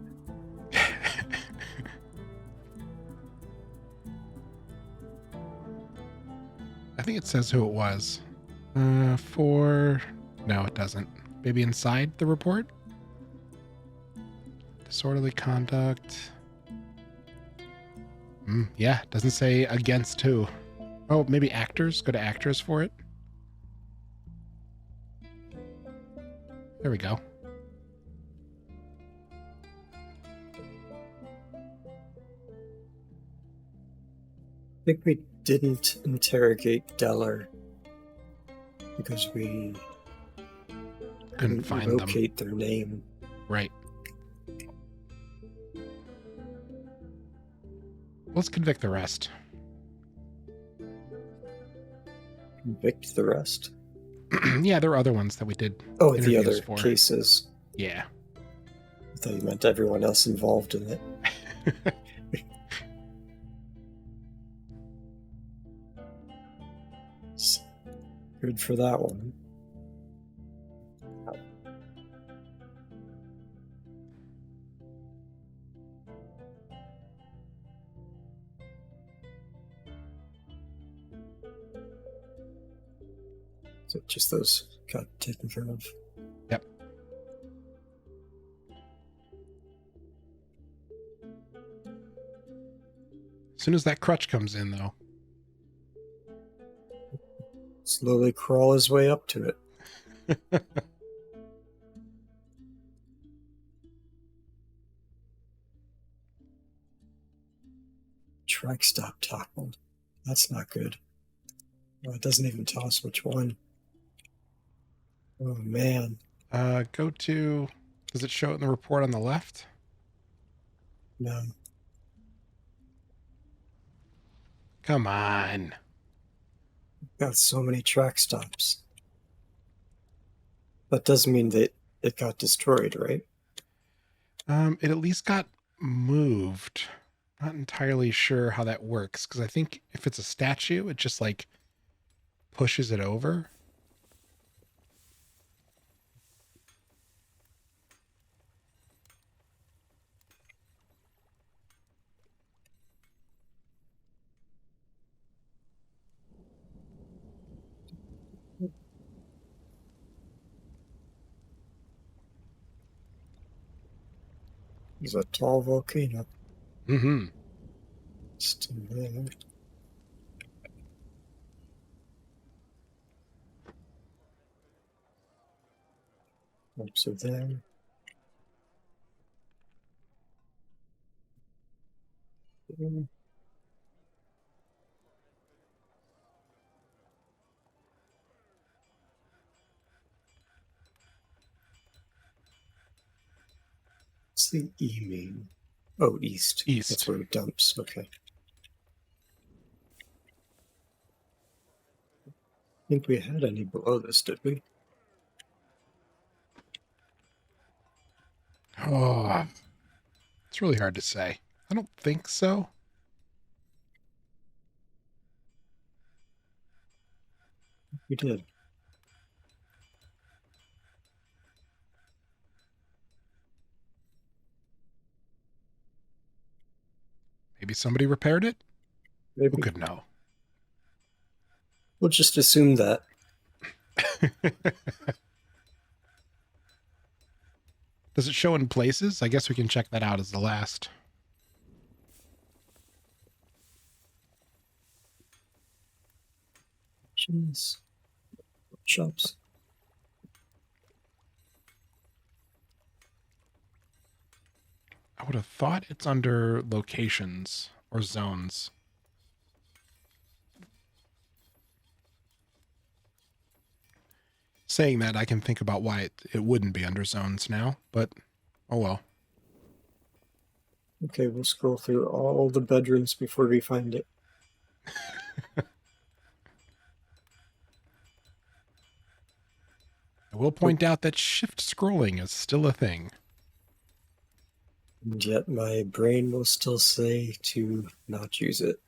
I think it says who it was. No, it doesn't. Maybe inside the report? disorderly conduct. Yeah, doesn't say against who. Oh, maybe actors? Go to actors for it. There we go.
I think we didn't interrogate Deller because we
Couldn't
couldn't
find them.
locate their name.
Right. Let's convict the rest.
Convict the rest?
Yeah, there are other ones that we did.
Oh, the
interviews
other
for.
cases.
Yeah.
I thought you meant everyone else involved in it. Good for that one. So just those got taken care of.
Yep. As soon as that crutch comes in, though.
Slowly crawl his way up to it. Track stop toppled. That's not good. Well, it doesn't even tell us which one. Oh man.
Go to... Does it show it in the report on the left?
No.
Come on.
Got so many track stops. That does mean that it got destroyed, right?
It at least got moved. Not entirely sure how that works, because I think if it's a statue, it just like pushes it over.
There's a tall volcano.
Mm-hmm.
Still there. Ropes are there. What's the E mean? Oh, east.
East.
That's where it dumps. Okay. I think we had any below this, did we?
Oh, it's really hard to say. I don't think so.
We did.
Maybe somebody repaired it?
Maybe.
Who could know?
We'll just assume that.
Does it show in places? I guess we can check that out as the last.
Jeez. Shops.
I would have thought it's under locations or zones. Saying that, I can think about why it wouldn't be under zones now, but oh well.
Okay, we'll scroll through all the bedrooms before we find it.
I will point out that shift scrolling is still a thing.
And yet my brain will still say to not use it.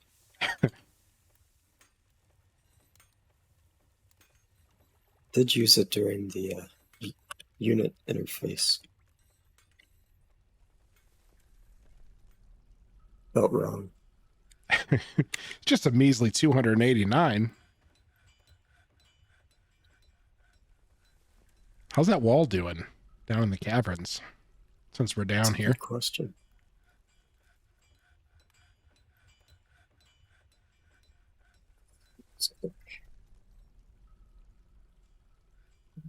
Did use it during the unit interface. Felt wrong.
Just a measly 289. How's that wall doing down in the caverns? since we're down
That's a
here.
good question.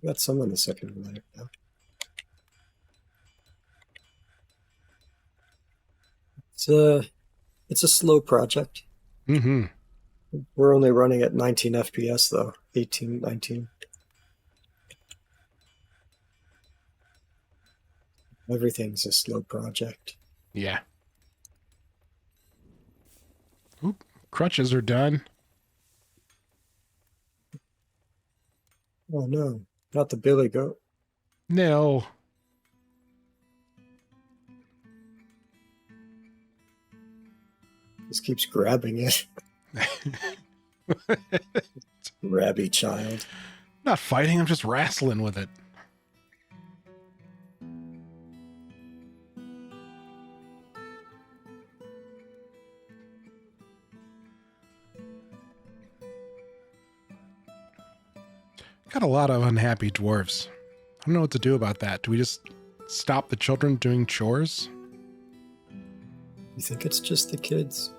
We got some on the second layer now. It's a slow project.
Mm-hmm.
We're only running at 19 FPS though, 18, 19. Everything's a slow project.
Yeah. Oop, crutches are done.
Oh no, not the billy goat.
No.
Just keeps grabbing it. Rabby child.
Not fighting, I'm just wrestling with it. Got a lot of unhappy dwarves. I don't know what to do about that. Do we just stop the children doing chores?
You think it's just the kids?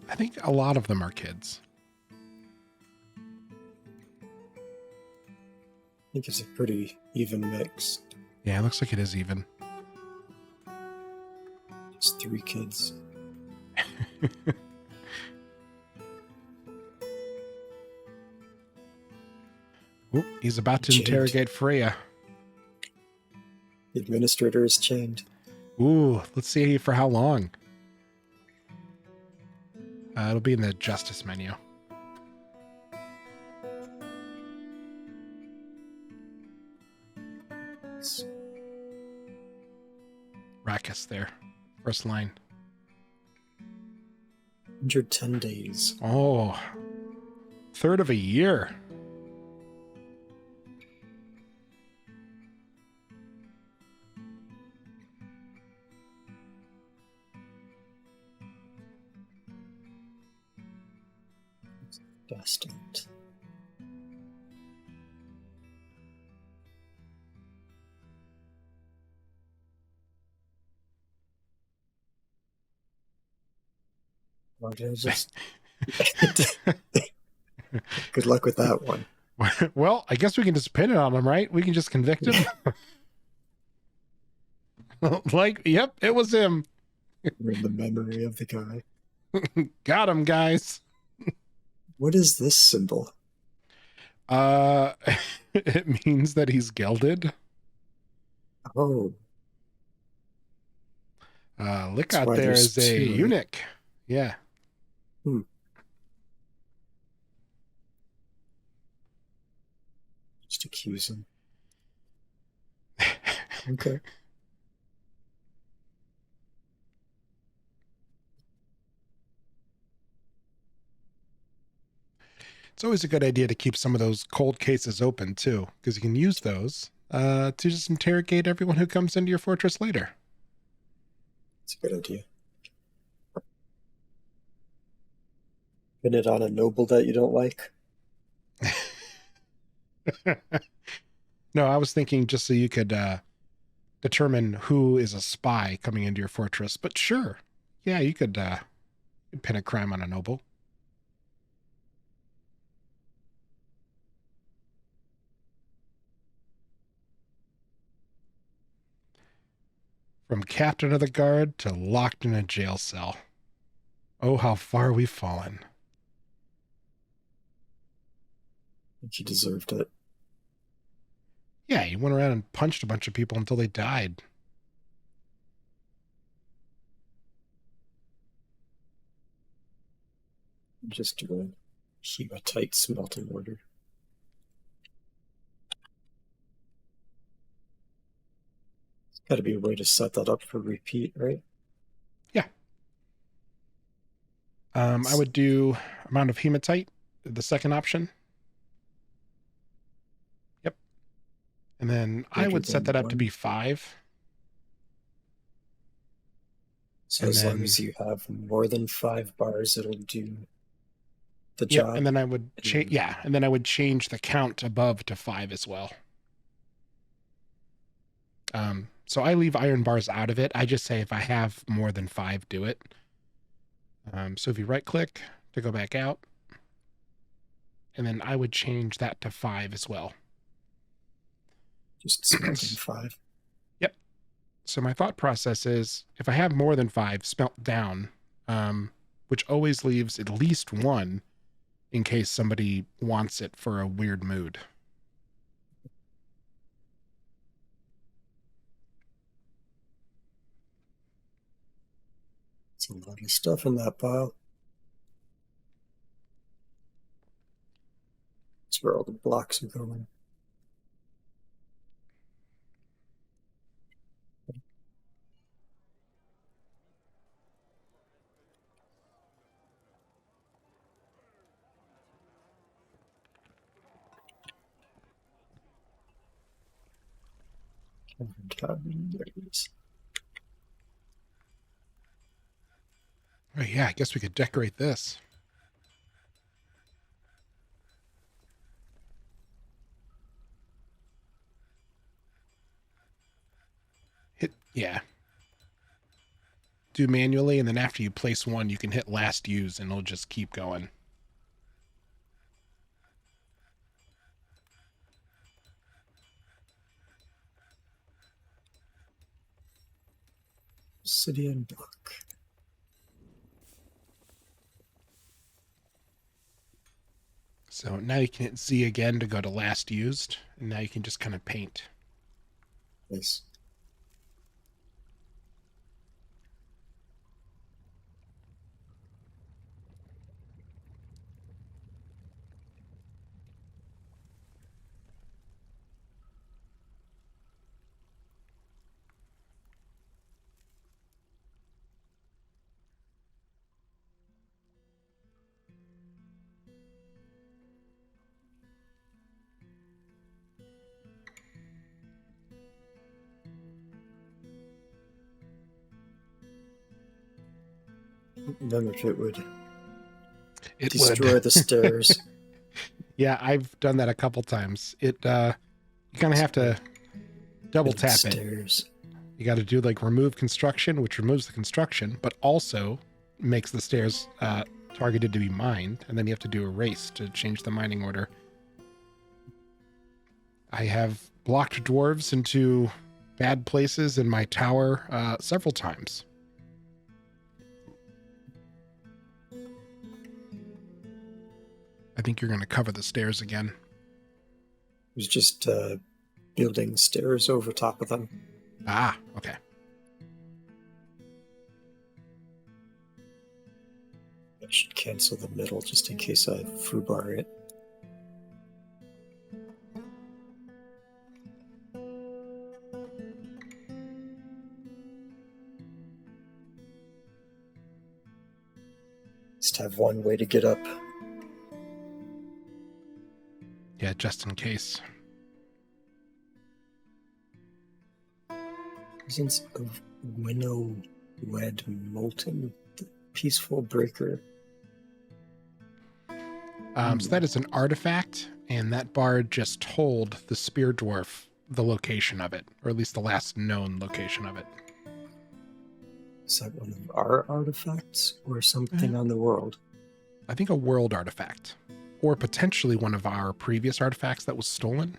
I think a lot of them are kids.
I think it's a pretty even mix.
Yeah, it looks like it is even.
Just 3 kids.
Oop, he's about to
Chained.
interrogate Freya.
The administrator is chained.
Ooh, let's see for how long. It'll be in the justice menu. Rackus there. First line.
110 days.
Oh, third of a year.
Destined. Why did I just... Good luck with that one.
Well, I guess we can just pin it on him, right? We can just convict him. Like, yep, it was him.
We're in the memory of the guy.
Got him, guys.
What is this symbol?
It means that he's gelded.
Oh.
Look
That's
out
why
there
there's
is a
2.
eunuch. Yeah.
Just accuse him. Okay.
It's always a good idea to keep some of those cold cases open, too, because you can use those to just interrogate everyone who comes into your fortress later.
It's a good idea. Pin it on a noble that you don't like.
No, I was thinking just so you could determine who is a spy coming into your fortress. But sure, yeah, you could pin a crime on a noble. From captain of the guard to locked in a jail cell. Oh, how far we've fallen.
I think he deserved it.
Yeah, he went around and punched a bunch of people until they died.
Just do a hematite smelting order. There's got to be a way to set that up for repeat, right?
Yeah. I would do amount of hematite, the second option. Yep. And then I would set that up to be 5.
So as long as you have more than 5 bars, it'll do the job.
And then I would change. Yeah, and then I would change the count above to 5 as well. So I leave iron bars out of it. I just say if I have more than 5, do it. So if you right click to go back out, and then I would change that to 5 as well.
Just smelting 5.
Yep. So my thought process is if I have more than 5 smelt down, which always leaves at least 1 in case somebody wants it for a weird mood.
It's a lot of stuff in that pile. That's where all the blocks are going. There it is.
Oh yeah, I guess we could decorate this. Yeah. Do manually, and then after you place one, you can hit last use, and it'll just keep going.
Obsidian block.
So now you can hit Z again to go to last used, and now you can just kind of paint.
Nice. None of it would destroy the stairs.
Yeah, I've done that a couple times. You kind of have to double tap
stairs.
You got to do like remove construction, which removes the construction, but also makes the stairs targeted to be mined, and then you have to do erase to change the mining order. I have blocked dwarves into bad places in my tower several times. I think you're going to cover the stairs again.
It was just building stairs over top of them.
Ah, okay.
I should cancel the middle just in case I foobar it. Just have one way to get up.
Yeah, just in case.
Presence of winnow wed molten, the peaceful breaker.
So that is an artifact, and that bard just told the spear dwarf the location of it, or at least the last known location of it.
Is that one of our artifacts or something on the world?
I think a world artifact, or potentially one of our previous artifacts that was stolen.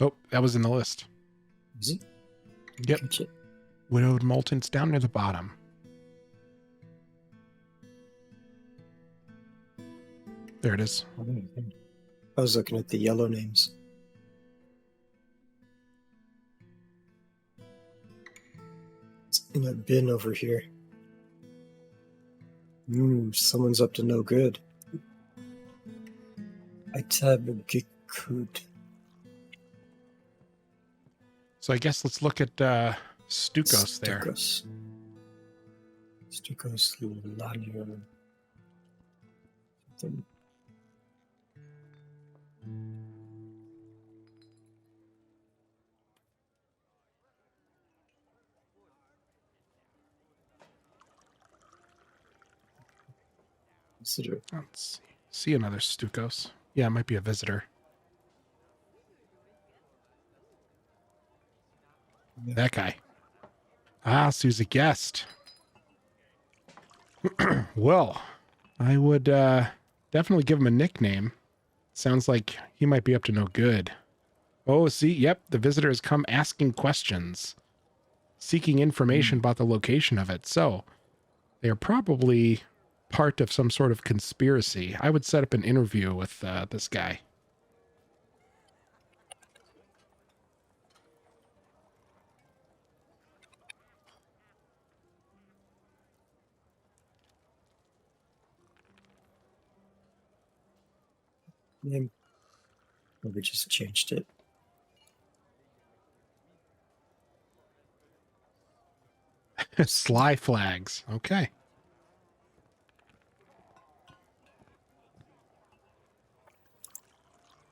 Oh, that was in the list.
Is it?
Yep. Widowed molten. It's down near the bottom. There it is.
I was looking at the yellow names. It's in a bin over here. Someone's up to no good. Itabgikud.
So I guess let's look at Stukos there.
Stukos Lanyo. Visitor.
Let's see another Stukos. Yeah, it might be a visitor. That guy. Ah, so he's a guest. Well, I would definitely give him a nickname. Sounds like he might be up to no good. Oh, see, yep, the visitor has come asking questions, seeking information about the location of it. So they are probably part of some sort of conspiracy. I would set up an interview with this guy.
Name. Or we just changed it.
Sly flags. Okay.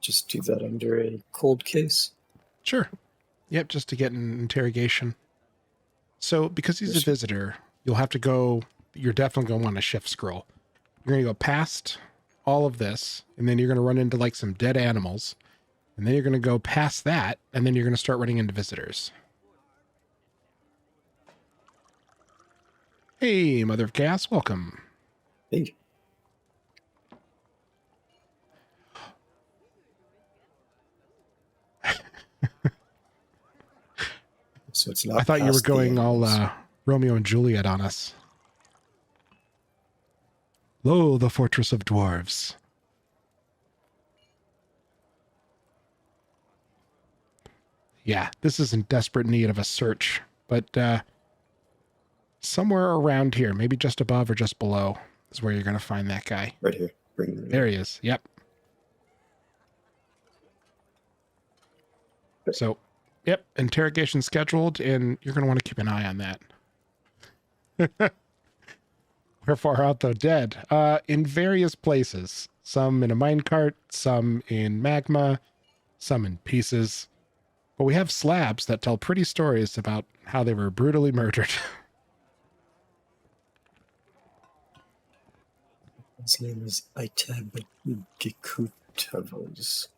Just do that under a cold case.
Sure. Yep, just to get an interrogation. So because he's a visitor, you'll have to go, you're definitely going to want a shift scroll. You're going to go past all of this, and then you're going to run into like some dead animals, and then you're going to go past that, and then you're going to start running into visitors. Hey, Mother of Chaos, welcome.
Hey. So it's not.
I thought you were going all Romeo and Juliet on us. Lo, the fortress of dwarves. Yeah, this is in desperate need of a search, but somewhere around here, maybe just above or just below, is where you're going to find that guy.
Right here.
There he is. Yep. So, yep, interrogation scheduled, and you're going to want to keep an eye on that. We're far out, though, dead. In various places. Some in a minecart, some in magma, some in pieces. But we have slabs that tell pretty stories about how they were brutally murdered.
His name is Iteb Gikutavos.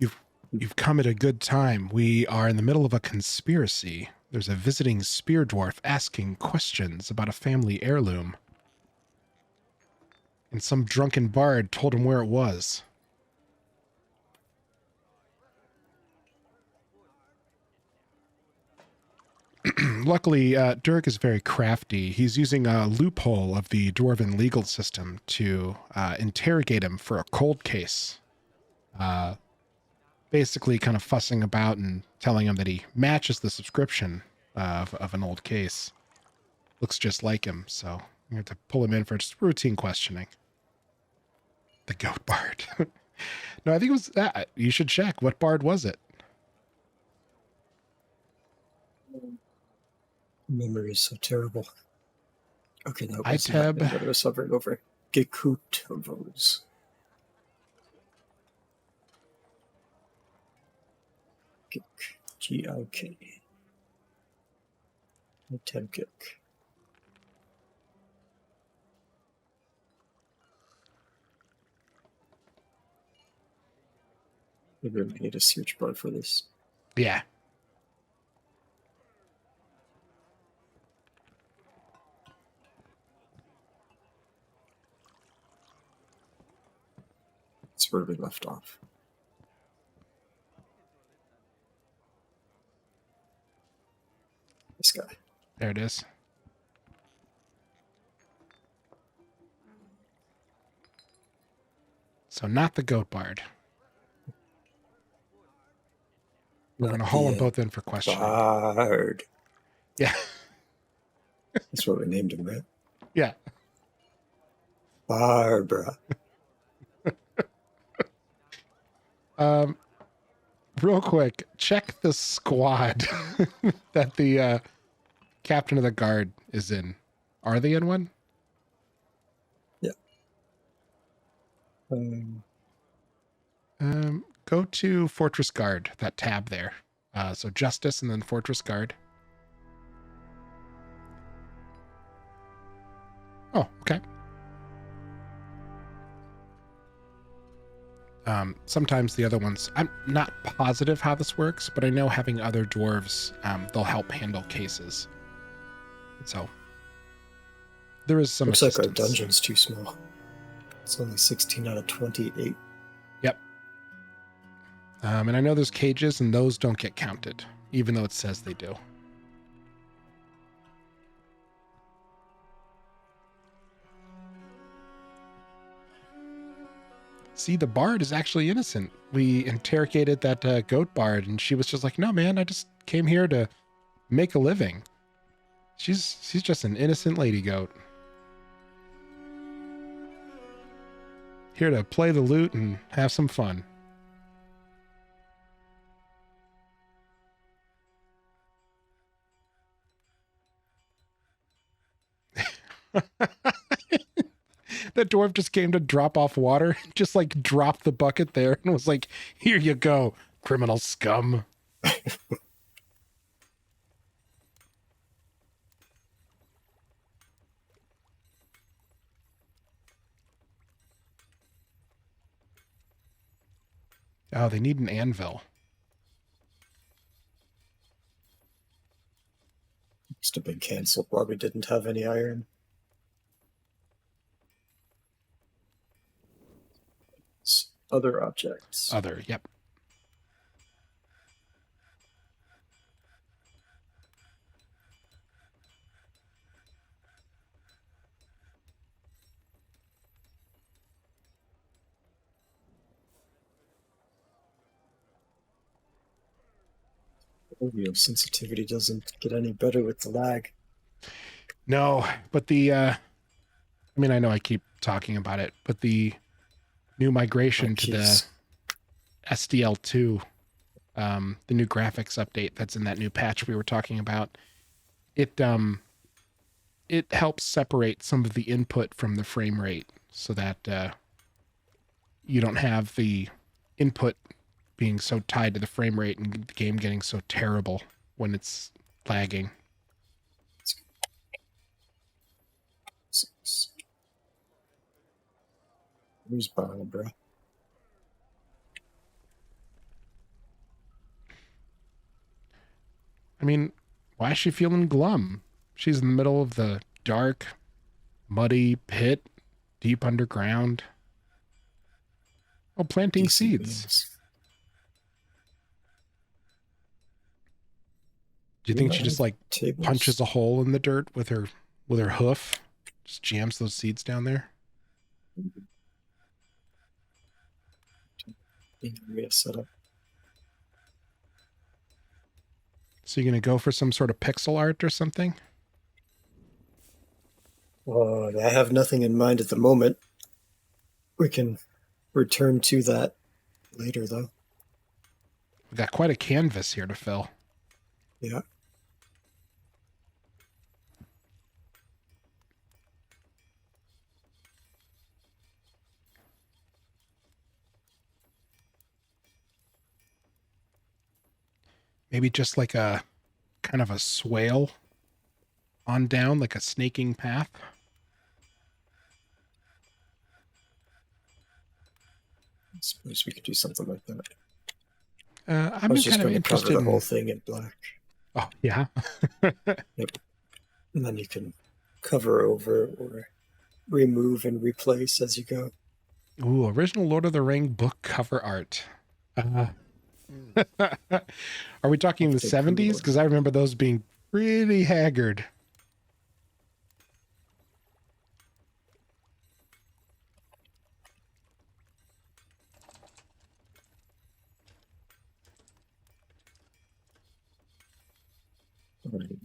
You've come at a good time. We are in the middle of a conspiracy. There's a visiting spear dwarf asking questions about a family heirloom. And some drunken bard told him where it was. Luckily, Dirg is very crafty. He's using a loophole of the dwarven legal system to interrogate him for a cold case. Basically kind of fussing about and telling him that he matches the subscription of an old case. Looks just like him, so we have to pull him in for just routine questioning. The goat bard. No, I think it was that. You should check. What bard was it?
Memory is so terrible. Okay, that was
Iteb.
what I was hovering over. Gikutavos. G-I-K. Iteb Gik. We really need a search bar for this.
Yeah.
That's where we left off. This guy.
There it is. So not the goat bard. We're going to haul them both in for questioning.
Bard.
Yeah.
That's what we named him, right?
Yeah.
Barbara.
Real quick, check the squad that the captain of the guard is in. Are they in one?
Yeah.
Go to Fortress Guard, that tab there. So Justice and then Fortress Guard. Oh, okay. Sometimes the other ones, I'm not positive how this works, but I know having other dwarves, they'll help handle cases. So there is some
Looks
assistance.
like our dungeon's too small. It's only 16 out of 28.
Yep. And I know there's cages, and those don't get counted, even though it says they do. See, the bard is actually innocent. We interrogated that goat bard, and she was just like, no, man, I just came here to make a living. She's just an innocent lady goat. Here to play the lute and have some fun. That dwarf just came to drop off water, just like dropped the bucket there and was like, here you go, criminal scum. Oh, they need an anvil.
Must have been canceled while we didn't have any iron. Other objects.
Other, yep.
Audio sensitivity doesn't get any better with the lag.
No, but I mean, I know I keep talking about it, but the new migration to the SDL2, the new graphics update that's in that new patch we were talking about, it helps separate some of the input from the frame rate so that you don't have the input being so tied to the frame rate and the game getting so terrible when it's lagging.
Who's Barbara?
I mean, why is she feeling glum? She's in the middle of the dark, muddy pit, deep underground. Oh, planting seeds.
Beans.
Do you think she just like
tables?
punches a hole in the dirt with her hoof? Just jams those seeds down there?
Area setup.
So you're gonna go for some sort of pixel art or something?
I have nothing in mind at the moment. We can return to that later, though.
We got quite a canvas here to fill.
Yeah.
Maybe just like a kind of a swale on down, like a snaking path.
I suppose we could do something like that.
I'm
I was just
kind of
going to cover
interested
the
in
whole thing in black.
Oh, yeah.
Yep. And then you can cover over or remove and replace as you go.
Ooh, original Lord of the Ring book cover art. Are we talking the 70s? Because I remember those being pretty haggard.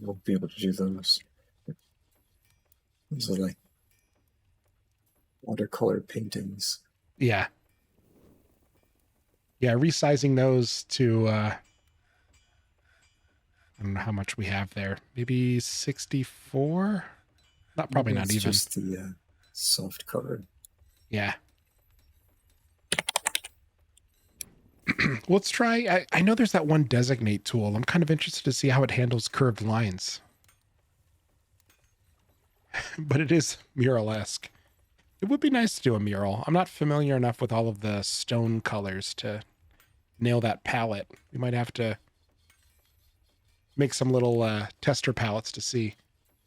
We'll be able to do those. These are like watercolor paintings.
Yeah. Yeah, resizing those to I don't know how much we have there. Maybe 64? Probably not even.
Just the soft cover.
Yeah. Let's try. I know there's that one designate tool. I'm kind of interested to see how it handles curved lines. But it is mural-esque. It would be nice to do a mural. I'm not familiar enough with all of the stone colors to nail that palette. We might have to make some little tester palettes to see.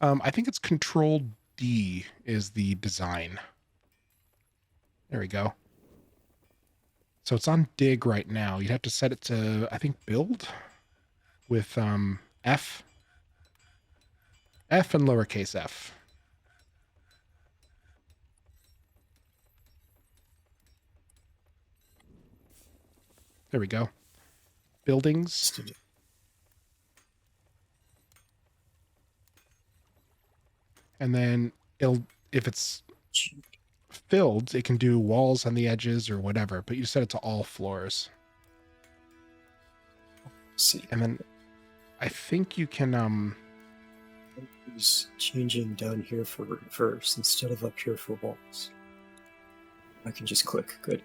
I think it's Control D is the design. There we go. So it's on dig right now. You'd have to set it to, I think, build with F and lowercase f. There we go. Buildings. And then if it's filled, it can do walls on the edges or whatever, but you set it to all floors.
See.
And then I think you can
It's changing down here for reverse instead of up here for walls. I can just click. Good.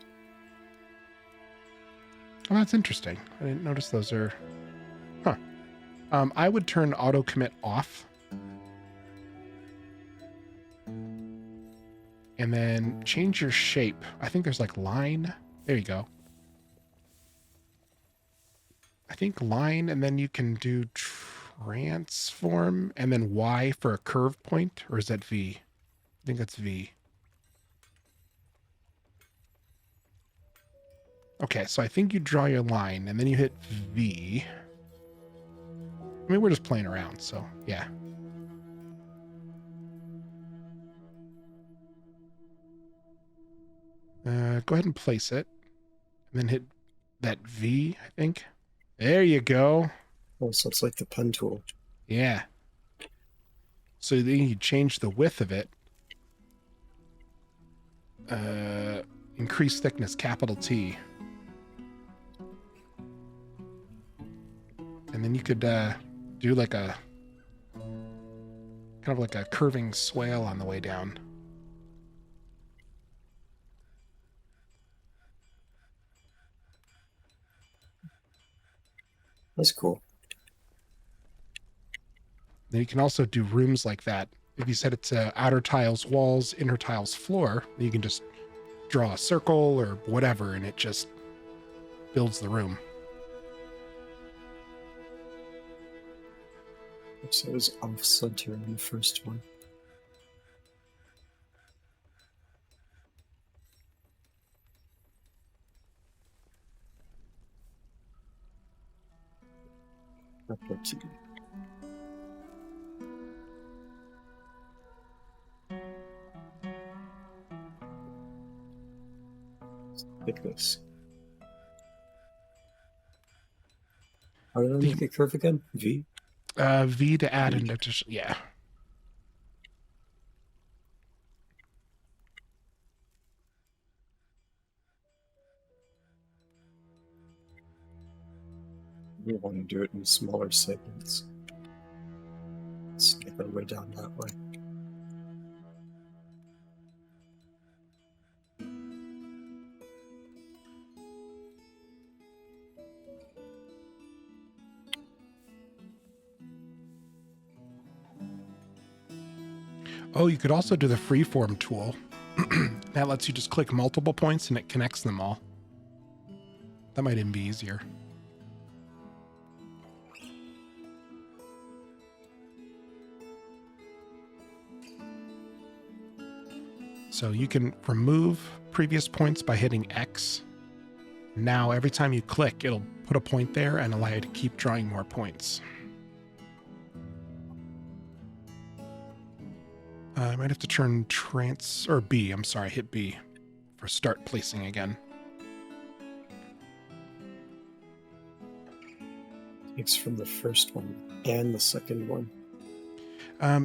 Oh, that's interesting. I didn't notice those are... Huh. I would turn auto commit off. And then change your shape. I think there's like line. There you go. I think line, and then you can do transform, and then Y for a curve point, or is that V? I think that's V. Okay, so I think you draw your line, and then you hit V. I mean, we're just playing around, so yeah. Go ahead and place it, and then hit that V, I think. There you go.
Oh, so it's like the pen tool.
Yeah. So then you change the width of it. Increase thickness, capital T. And then you could do like a kind of like a curving swale on the way down.
That's cool.
Then you can also do rooms like that. If you set it to outer tiles, walls, inner tiles, floor, then you can just draw a circle or whatever, and it just builds the room.
So it was off center in the first one. Thickness. How did I make it curve again? V?
V to add an addition. Yeah.
We want to do it in smaller segments. Let's get our way down that way.
Oh, you could also do the freeform tool. That lets you just click multiple points and it connects them all. That might even be easier. So you can remove previous points by hitting X. Now, every time you click, it'll put a point there and allow you to keep drawing more points. I might have to turn B, I'm sorry, hit B for start placing again.
It's from the first one and the second one.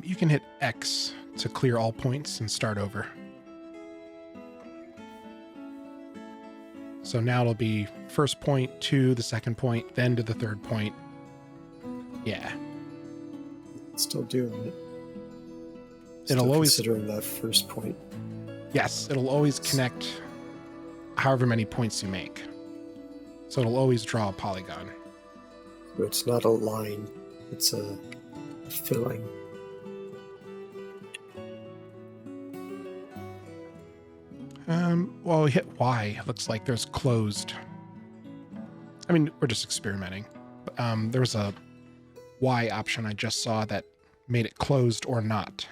You can hit X to clear all points and start over. So now it'll be first point to the second point, then to the third point. Yeah.
Still doing it.
It'll always
considering that first point.
Yes, it'll always connect however many points you make. So it'll always draw a polygon.
So it's not a line, it's a filling.
Well, we hit Y. Looks like there's closed. I mean, we're just experimenting. There was a Y option I just saw that made it closed or not.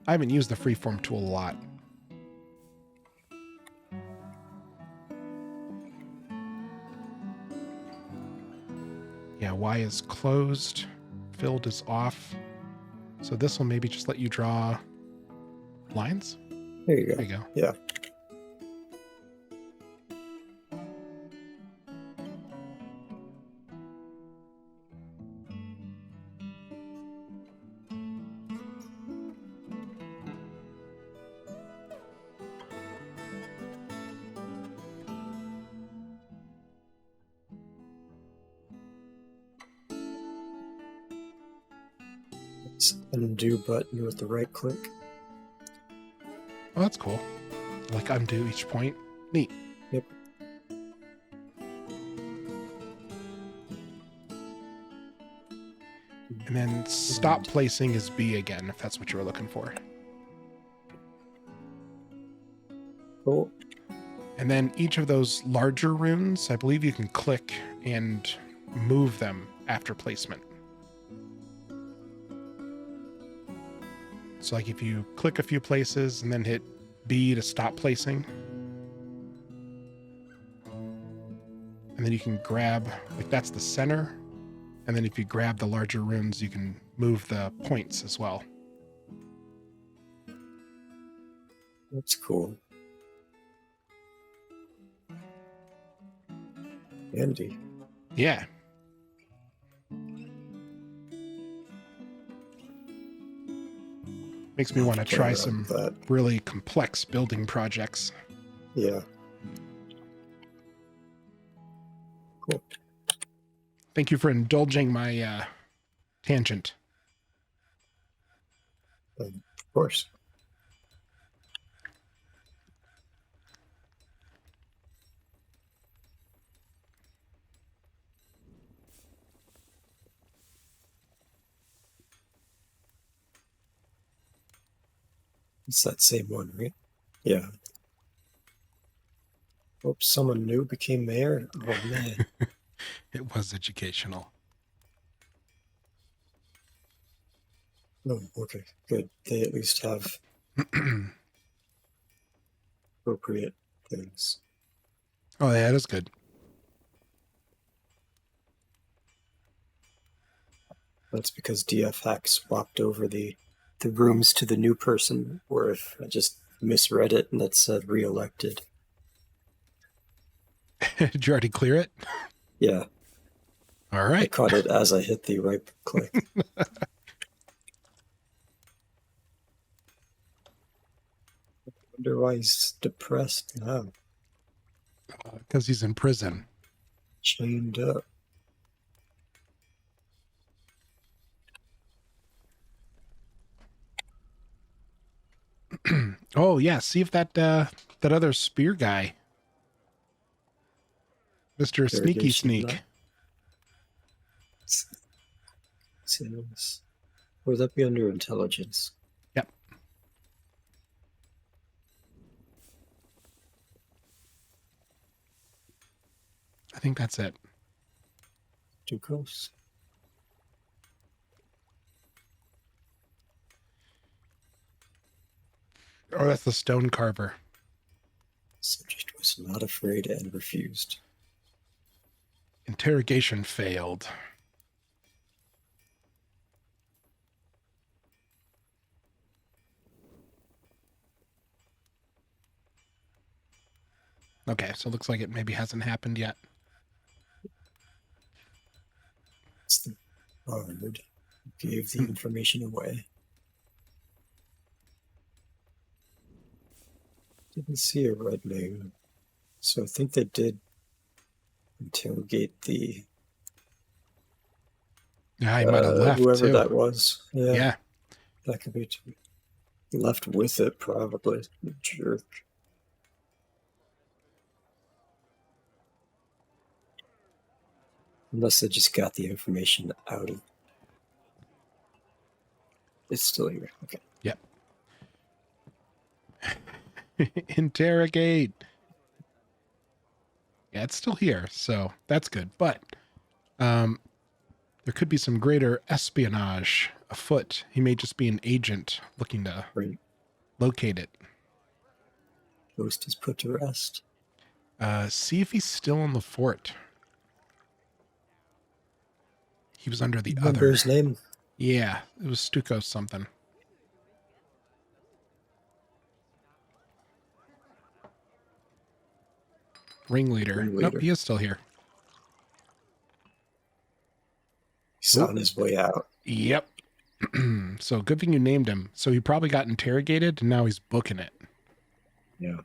I haven't used the freeform tool a lot. Yeah, Y is closed. Filled is off. So this will maybe just let you draw lines.
There you go.
There you go.
Yeah. It's undo button with the right click.
Oh, that's cool. Like undo each point. Neat.
Yep.
And then stop placing is B again, if that's what you were looking for.
Cool.
And then each of those larger runes, I believe you can click and move them after placement. So like if you click a few places and then hit B to stop placing, and then you can grab, like that's the center, and then if you grab the larger runes, you can move the points as well.
That's cool. Handy.
Yeah. Makes me want to try some really complex building projects.
Yeah. Cool.
Thank you for indulging my tangent.
Of course. It's that same one, right? Yeah. Oops, someone new became mayor? Oh, man.
It was educational.
Oh, okay, good. They at least have appropriate things.
Oh, yeah, that is good.
That's because DFHack swapped over the rooms to the new person, or if I just misread it and it said re-elected.
Did you already clear it?
Yeah.
All right.
I caught it as I hit the right click. I wonder why he's depressed now.
Because he's in prison.
Chained up.
Oh, yeah. See if that other spear guy, Mr. Sneaky Sneak.
Sales. Would that be under intelligence?
Yep. I think that's it.
Too close.
Oh, that's the stone carver.
Subject was not afraid and refused.
Interrogation failed. Okay, so it looks like it maybe hasn't happened yet.
It's the bard who gave the information away. Didn't see a red name, so I think they did interrogate the
Yeah, he might have left
whoever
too.
that was.
Yeah.
That could be too. Left with it, probably. Jerk. Unless they just got the information out of. It's still here. Okay.
Yep. Interrogate. Yeah, it's still here, so that's good. But there could be some greater espionage afoot. He may just be an agent looking to locate it.
Ghost is put to rest.
See if he's still in the fort. He was under the
Remember
other.
his name?
Yeah, it was Stukos something. Ringleader. Nope, he is still here.
He's on his way out.
Yep. So good thing you named him. So he probably got interrogated and now he's booking it.
Yeah.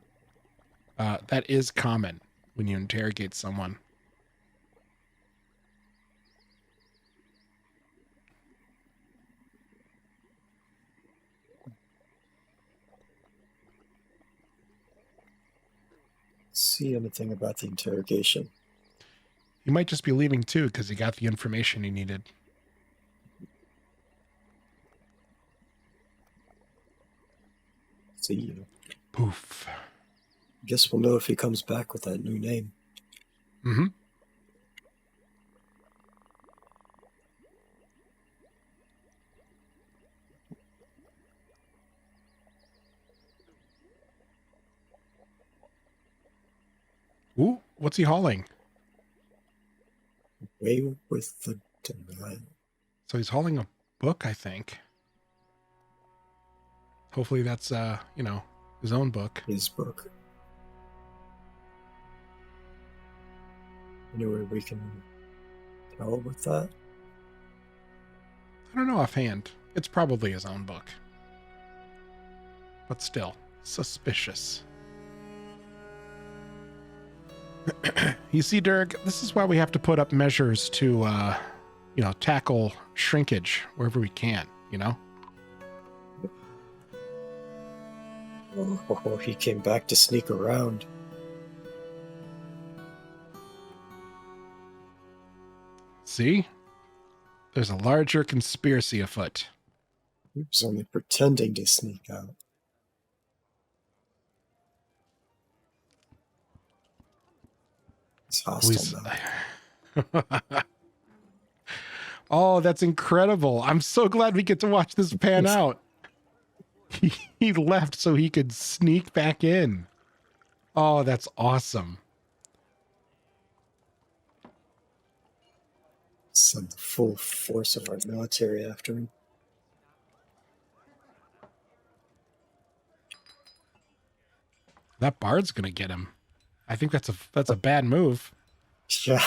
That is common when you interrogate someone.
See anything about the interrogation?
He might just be leaving too because he got the information he needed.
See.
Poof.
Guess we'll know if he comes back with that new name.
Mm-hmm. Ooh, what's he hauling?
Away with the denial.
So he's hauling a book, I think. Hopefully that's, his own book.
His book. Anywhere we can tell with that?
I don't know offhand. It's probably his own book. But still, suspicious. You see, Dirg, this is why we have to put up measures to, tackle shrinkage wherever we can,
Oh, he came back to sneak around.
See? There's a larger conspiracy afoot.
He was only pretending to sneak out. He's hostile now.
Oh, that's incredible. I'm so glad we get to watch this pan out. He left so he could sneak back in. Oh, that's awesome.
Send the full force of our military after him.
That bard's gonna get him. I think that's a bad move.
Yeah.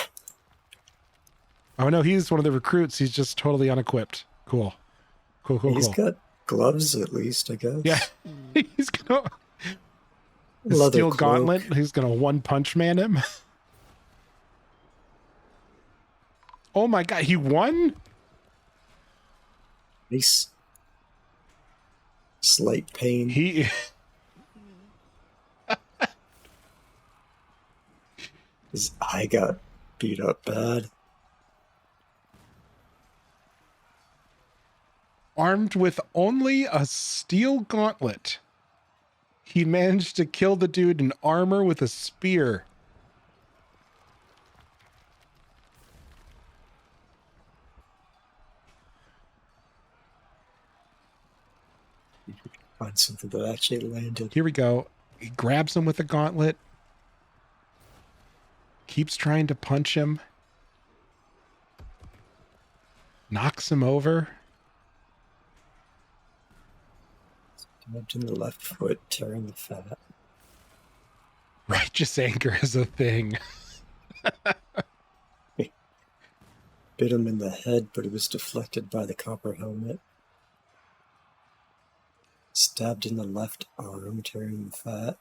Oh no, he's one of the recruits. He's just totally unequipped. Cool.
He's got gloves at least, I guess.
Yeah. He's gonna
Leather
steel
cloak.
gauntlet. He's gonna one punch man him. Oh my god, he won?
Nice. Slight pain. His eye got beat up bad.
Armed with only a steel gauntlet, he managed to kill the dude in armor with a spear.
Find something that actually landed.
Here we go. He grabs him with a gauntlet. Keeps trying to punch him. Knocks him over.
Stabbed in the left foot, tearing the fat.
Righteous anger is a thing.
Bit him in the head, but it was deflected by the copper helmet. Stabbed in the left arm, tearing the fat.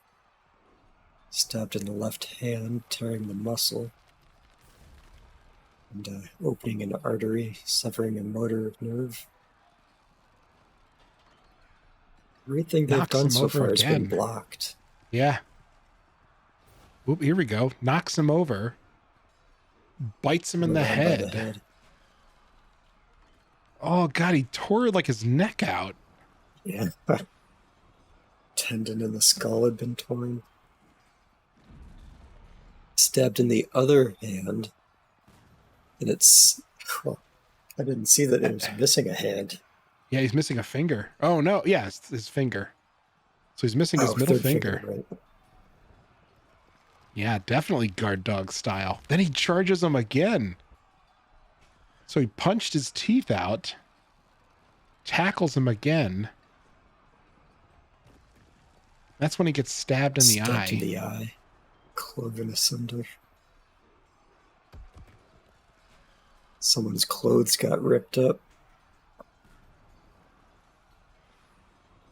Stabbed in the left hand, tearing the muscle. And opening an artery, severing a motor nerve. Everything they've
Knocks
done
him
so
over
far has been
again.
blocked.
Yeah. Oop, here we go. Knocks him over. Bites him in the
Around by
head.
the head.
Oh god, he tore like his neck out.
Yeah. tendon in the skull had been torn. Stabbed in the other hand, and it's... Well, I didn't see that it was missing a hand.
Yeah, he's missing a finger. Oh, no. Yeah, it's his finger. So he's missing his middle
third
finger.
right.
Yeah, definitely guard dog style. Then he charges him again. So he punched his teeth out, tackles him again. That's when he gets stabbed in the eye.
Stabbed in the eye. Cloven asunder. Someone's clothes got ripped up.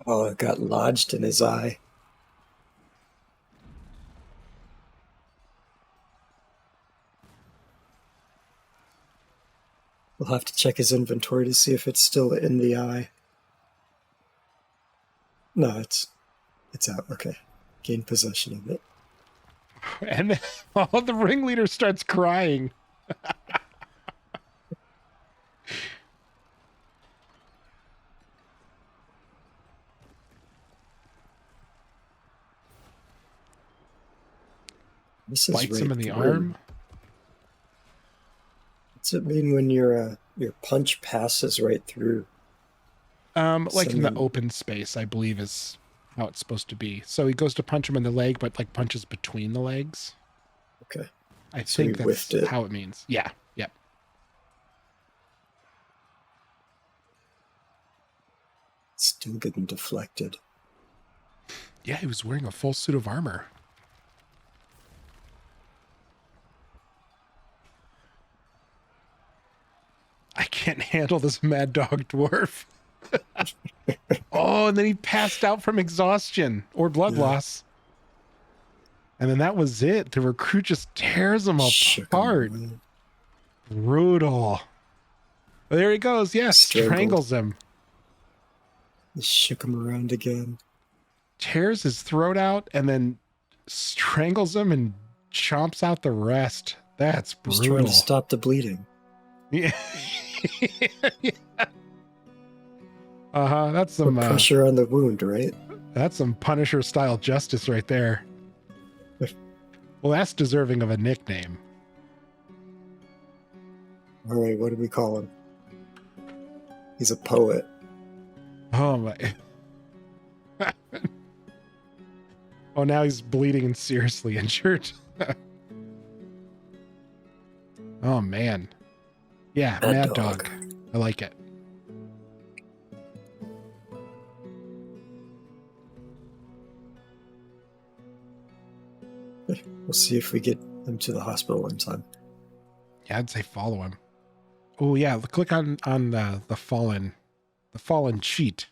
Oh, it got lodged in his eye. We'll have to check his inventory to see if it's still in the eye. No, it's out. Okay. Gain possession of it.
And then the ringleader starts crying.
This is
Bites him in the
through.
arm.
What's it mean when your punch passes right through?
Like in the open space, I believe is how it's supposed to be. So he goes to punch him in the leg, but like punches between the legs.
Okay.
I
So
think
he
that's
whiffed it.
how it means. Yeah. Yep.
Still getting deflected.
Yeah, he was wearing a full suit of armor. I can't handle this mad dog dwarf. Oh, and then he passed out from exhaustion or blood loss. And then that was it. The recruit just tears him apart. Brutal. There he goes. Yes, strangles him.
He shook him around again.
Tears his throat out and then strangles him and chomps out the rest. That's brutal.
He's trying to stop the bleeding.
Yeah. Yeah. That's some
pressure on the wound, right?
That's some Punisher style justice right there. Well, that's deserving of a nickname.
All right, what do we call him? He's a poet.
Oh my. Oh, now he's bleeding and seriously injured. Oh man. Yeah, Mad Dog. I like it.
We'll see if we get him to the hospital in time.
Yeah, I'd say follow him. Oh yeah, click on the fallen sheet.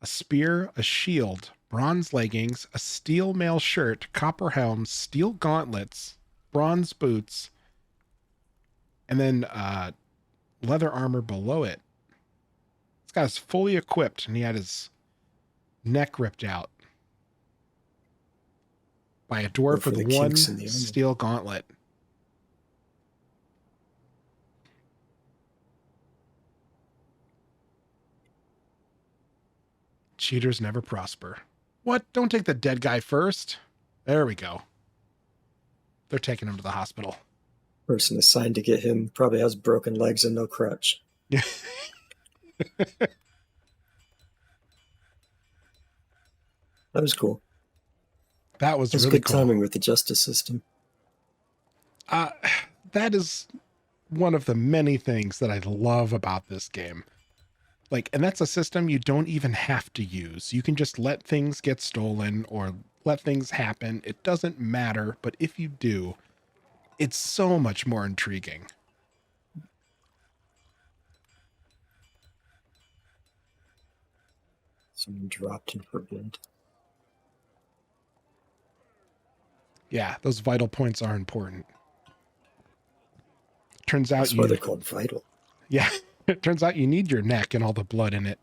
A spear, a shield, bronze leggings, a steel mail shirt, copper helm, steel gauntlets, bronze boots, and then leather armor below it. This guy's fully equipped, and he had his neck ripped out by a dwarf with one steel gauntlet. Cheaters never prosper. What? Don't take the dead guy first. There we go. They're taking him to the hospital.
Person assigned to get him probably has broken legs and no crutch.
Yeah.
That was cool.
That was
That's
really
good
cool.
timing with the justice system.
That is one of the many things that I love about this game. Like, and that's a system you don't even have to use. You can just let things get stolen or let things happen. It doesn't matter, but if you do, it's so much more intriguing.
Someone dropped in her bed.
Yeah, those vital points are important. Turns out
That's why they're called vital.
Yeah, it turns out you need your neck and all the blood in it.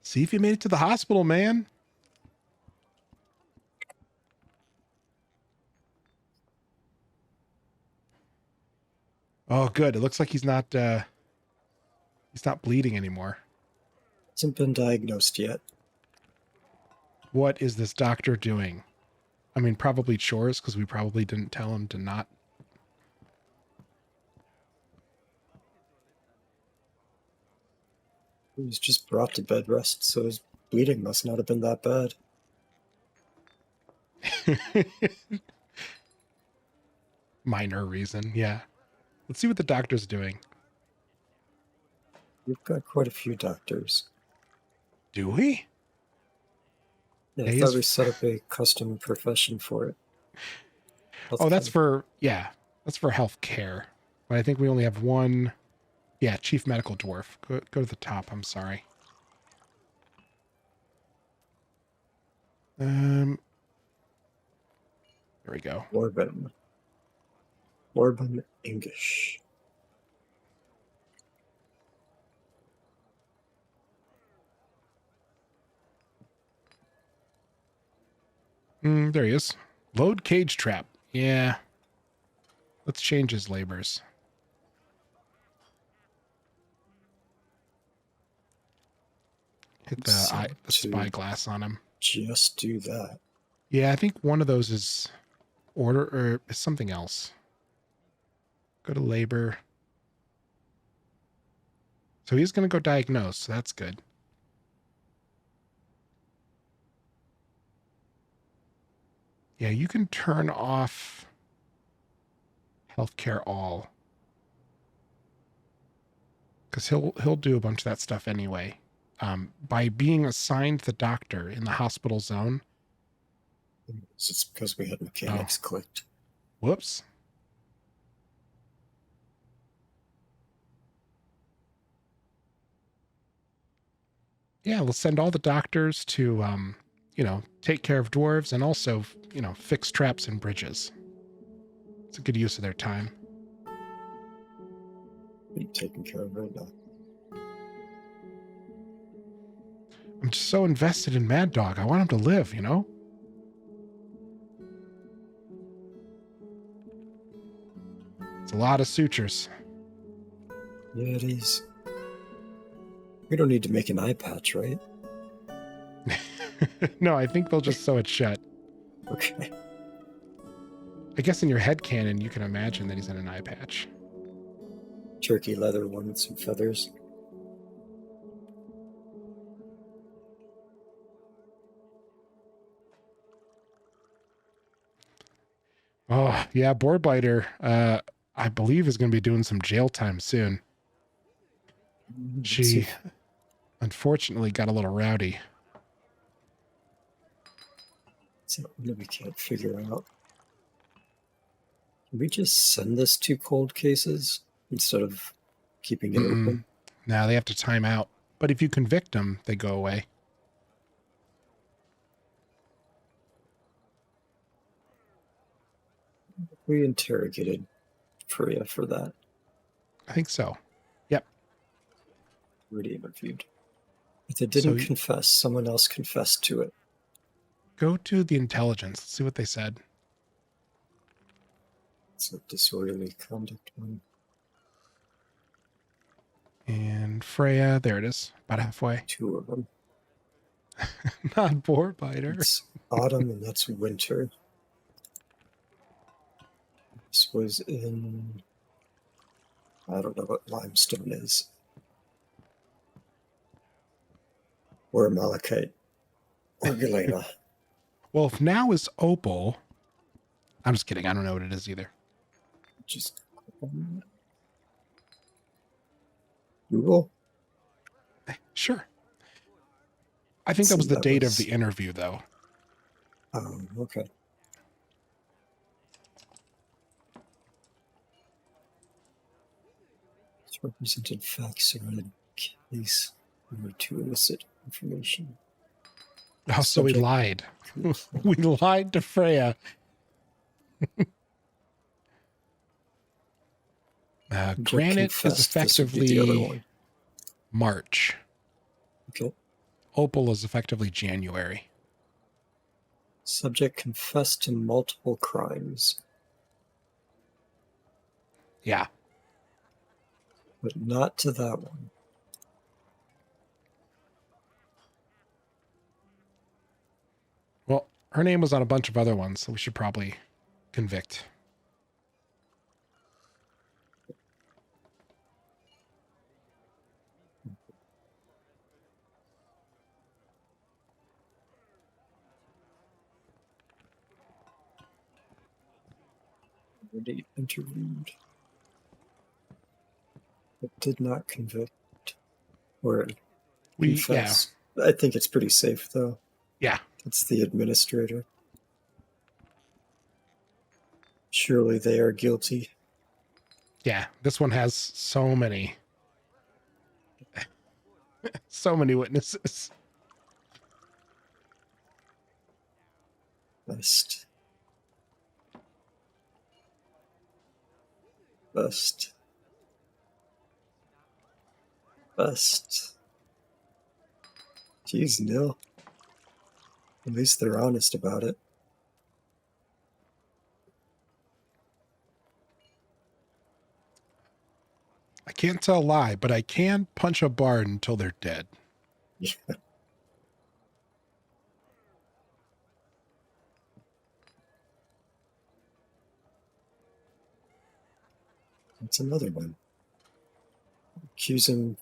See if you made it to the hospital, man. Oh, good. It looks like he's not bleeding anymore.
Hasn't been diagnosed yet.
What is this doctor doing? I mean, probably chores, because we probably didn't tell him to not.
He was just brought to bed rest, so his bleeding must not have been that bad.
Minor reason, yeah. Let's see what the doctor's doing.
We've got quite a few doctors.
Do we?
Yeah, I thought we set up a custom profession for it.
Oh, that's for health care. But I think we only have one. Yeah, chief medical dwarf. Go to the top. I'm sorry. There we go.
Dwarven English.
There he is. Load cage trap. Yeah. Let's change his labors. Hit the spyglass on him.
Just do that.
Yeah, I think one of those is order or is something else. Go to labor. So he's going to go diagnose. So that's good. Yeah, you can turn off healthcare all. Because he'll do a bunch of that stuff anyway. By being assigned the doctor in the hospital zone.
It's because we had mechanics clicked.
Whoops. Yeah, we'll send all the doctors to, take care of dwarves and also, fix traps and bridges. It's a good use of their time.
Be taken care of right now.
I'm just so invested in Mad Dog. I want him to live, It's a lot of sutures.
Yeah, it is. We don't need to make an eye patch, right?
No, I think they'll just sew it shut.
Okay.
I guess in your head canon, you can imagine that he's in an eye patch.
Turkey leather one with some feathers.
Oh, yeah, Boarbiter, I believe is going to be doing some jail time soon. She unfortunately got a little rowdy.
Something that we can't figure out. Can we just send this to cold cases instead of keeping it open?
No, they have to time out. But if you convict them, they go away.
We interrogated Freya for that.
I think so. Yep.
Already interviewed. If they didn't confess, someone else confessed to it.
Go to the intelligence. Let's see what they said.
It's a disorderly conduct one.
And Freya, there it is. About halfway.
2 of them.
Not Boarbiter.
It's autumn and that's winter. This was in... I don't know what limestone is. Or malachite. Or galena.
Well, if now is opal... I'm just kidding. I don't know what it is either.
Just... Google?
Sure. I think that was the date of the interview, though.
Oh, okay. It's represented facts around a case to elicit information.
Oh, so we lied. We lied to Freya. Granite is effectively March.
Okay.
Opal is effectively January.
Subject confessed to multiple crimes.
Yeah.
But not to that one.
Her name was on a bunch of other ones, so we should probably convict.
Already interviewed. But did not convict. Or confess. Yeah. I think it's pretty safe, though.
Yeah.
It's the administrator. Surely they are guilty.
Yeah, this one has so many witnesses.
Best. Jeez, no. At least they're honest about it.
I can't tell a lie, but I can punch a bard until they're dead.
Yeah. That's another one. Accusing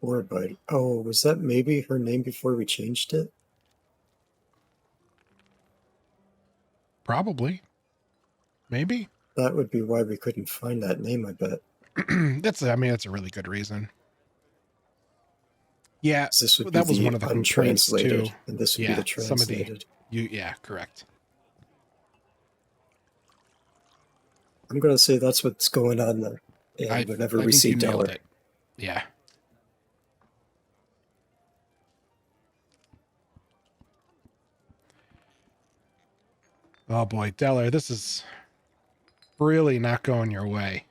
Orbite. Oh, was that maybe her name before we changed it?
Probably. Maybe.
That would be why we couldn't find that name, I bet.
That's a really good reason. Yeah,
this would
that
be
was one of the
untranslated,
too.
And this would be the translated.
Yeah, correct.
I'm going to say that's what's going on there. And whenever we see Deller.
It. Yeah. Oh boy, Deller, this is really not going your way.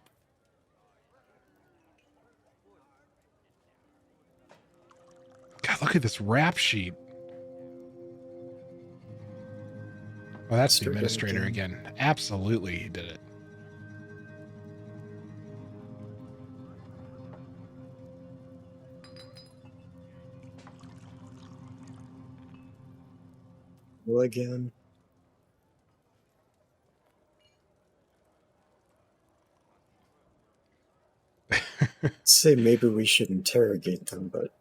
God, look at this rap sheet. Oh, that's the administrator again. Absolutely, he did it.
Well, again. Say maybe we should interrogate them, but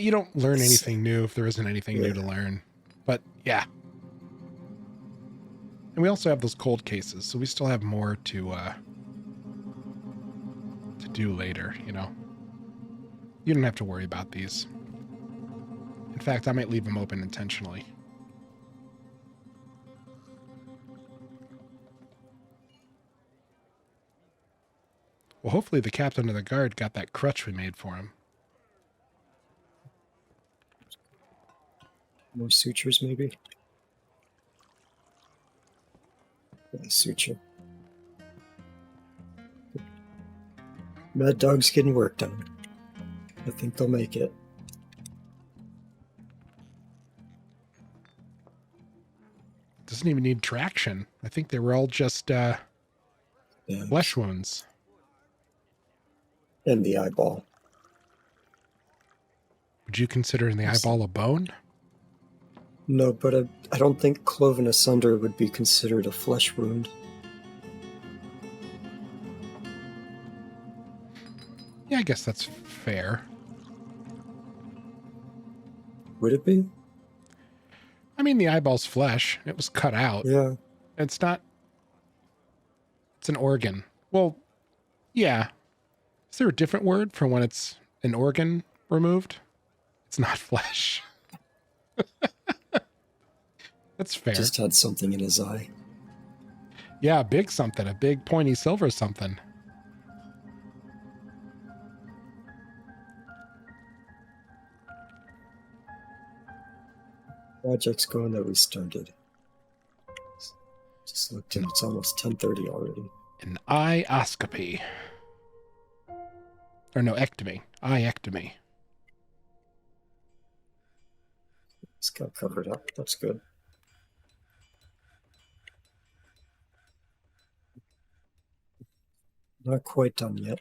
you don't learn anything new if there isn't anything new to learn. But yeah. And we also have those cold cases, so we still have more to do later, you know. You don't have to worry about these. In fact, I might leave them open intentionally. Well, hopefully the captain of the guard got that crutch we made for him.
More sutures, maybe? Yeah, suture. Mad Dog's getting work done. I think they'll make it.
Doesn't even need traction. I think they were all just flesh wounds.
And the eyeball.
Would you consider the eyeball a bone?
No, but I don't think cloven asunder would be considered a flesh wound.
Yeah, I guess that's fair.
Would it be?
I mean, the eyeball's flesh. It was cut out.
Yeah.
It's not... It's an organ. Well, yeah. Is there a different word for when it's an organ removed? It's not flesh. That's fair.
Just had something in his eye.
Yeah, a big something. A big pointy silver something.
Project's going that we started. Just looked in, it's almost 10:30 already.
An ioscopy. Or no, ectomy. Iectomy.
It's got covered up. That's good. Not quite done yet.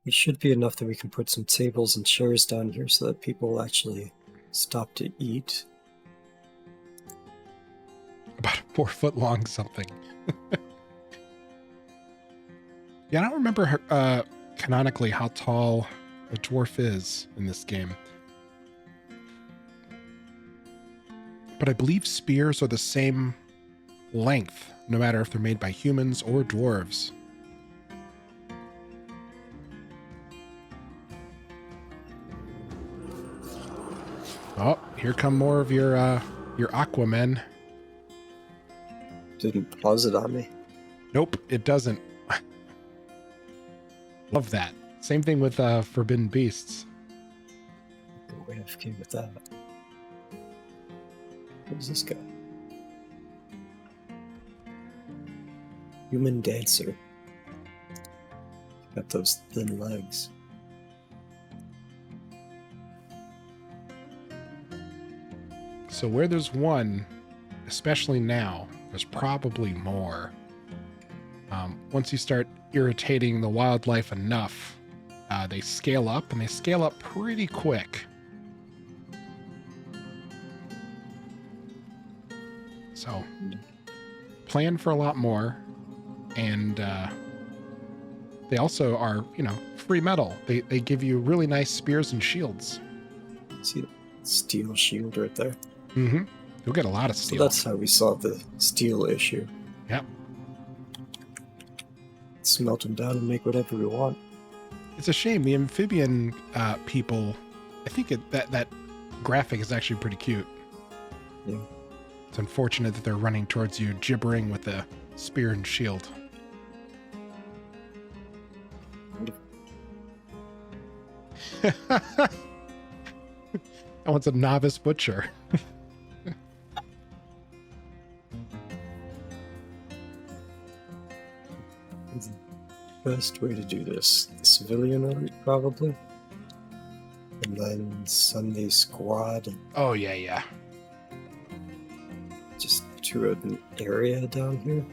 It should be enough that we can put some tables and chairs down here so that people will actually stop to eat.
About a 4-foot long something. Yeah, I don't remember canonically how tall a dwarf is in this game. But I believe spears are the same length, no matter if they're made by humans or dwarves. Oh, here come more of your Aquamen.
Didn't pause it on me.
Nope, it doesn't. Love that. Same thing with Forbidden Beasts.
Go AFK with that. Who's this guy? Human dancer. Got those thin legs.
So where there's one, especially now, there's probably more. Once you start irritating the wildlife enough, they scale up, and they scale up pretty quick. So plan for a lot more, and they also are, free metal. They give you really nice spears and shields.
See the steel shield right there?
Mm-hmm. You'll get a lot of steel.
So that's how we solve the steel issue.
Yep.
Smelt them down and make whatever we want.
It's a shame. The amphibian people, I think that graphic is actually pretty cute.
Yeah.
It's unfortunate that they're running towards you, gibbering with a spear and shield. That one's a novice butcher.
The best way to do this, the civilian route probably, and then Sunday squad,
Oh, yeah.
just to an area down here.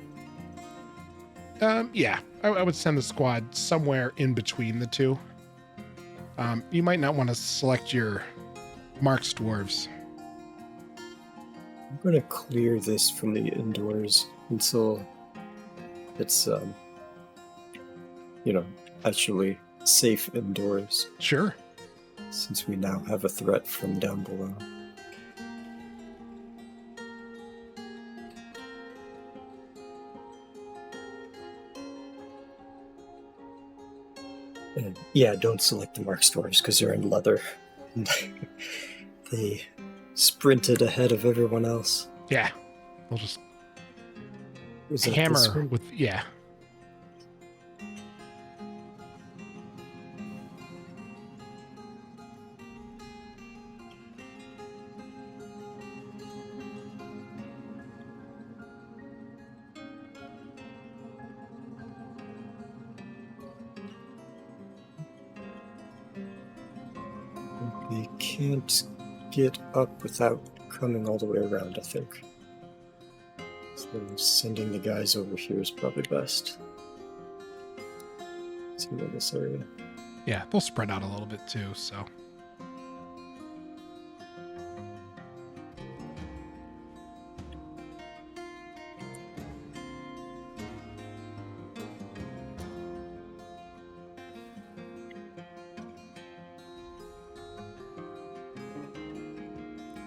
Yeah, I would send the squad somewhere in between the two. You might not want to select your Mark's dwarves.
I'm going to clear this from the indoors until it's, actually safe indoors,
Sure.
since we now have a threat from down below. And yeah, don't select the Mark stores because they're in leather. And they sprinted ahead of everyone else.
Yeah. They'll just
Was that this
hammer
one?
with, yeah.
We can't get up without coming all the way around, I think. So sending the guys over here is probably best. See in this area.
Yeah, they'll spread out a little bit too, so.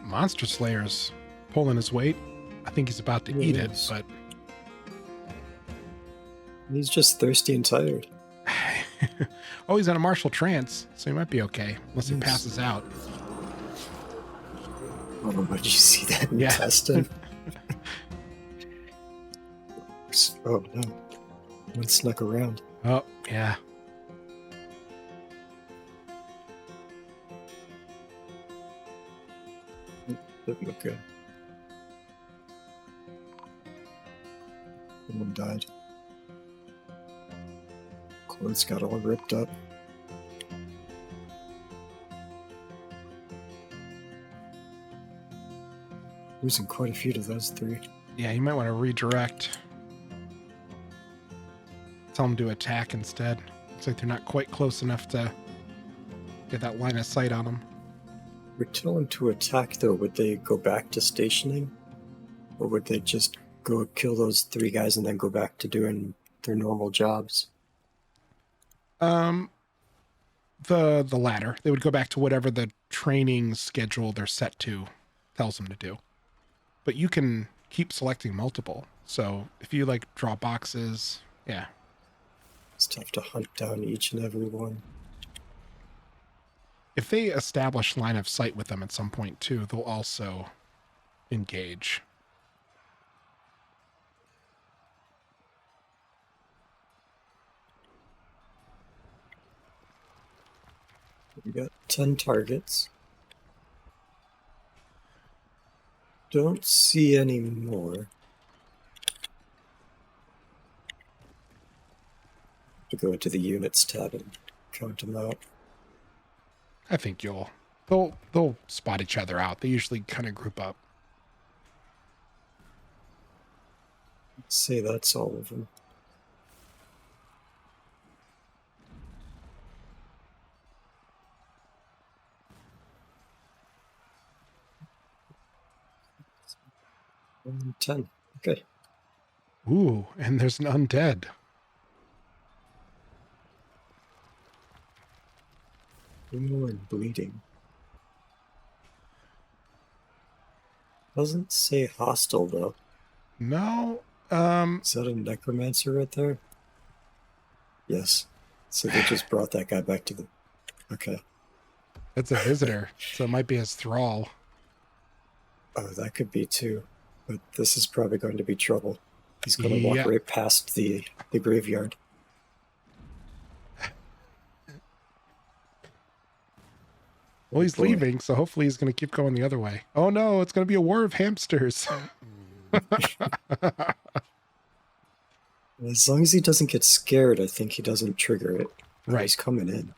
Monster Slayer's pulling his weight. I think he's about to
Yeah,
eat
he
it,
is.
but
He's just thirsty and tired.
oh, he's in a martial trance, so he might be okay, unless he
Yes.
passes out.
Oh, did you see that
Yeah.
intestine? Oh no. One snuck around.
Oh, yeah.
Didn't look good. Someone died. Clothes got all ripped up. Losing quite a few to those three.
Yeah, you might want to redirect. Tell them to attack instead. Looks like they're not quite close enough to get that line of sight on them.
We're telling them to attack though, would they go back to stationing? Or would they just go kill those 3 guys and then go back to doing their normal jobs?
The latter. They would go back to whatever the training schedule they're set to tells them to do. But you can keep selecting multiple. So if you like draw boxes, yeah.
It's tough to hunt down each and every one.
If they establish line of sight with them at some point too, they'll also engage.
We got 10 targets. Don't see any more. To go into the units tab and count them out.
I think they'll spot each other out. They usually kind of group up.
Let's say that's all of them. And 10. Okay.
Ooh, and there's an undead.
More bleeding. Doesn't say hostile though.
No.
Is that a necromancer right there? Yes. So they just brought that guy back to the... Okay.
That's a visitor, so it might be his thrall.
Oh, that could be too. But this is probably going to be trouble. He's going to walk right past the graveyard.
Well, he's leaving, so hopefully he's going to keep going the other way. Oh no, it's going to be a war of hamsters.
As long as he doesn't get scared, I think he doesn't trigger it.
Right.
He's coming in.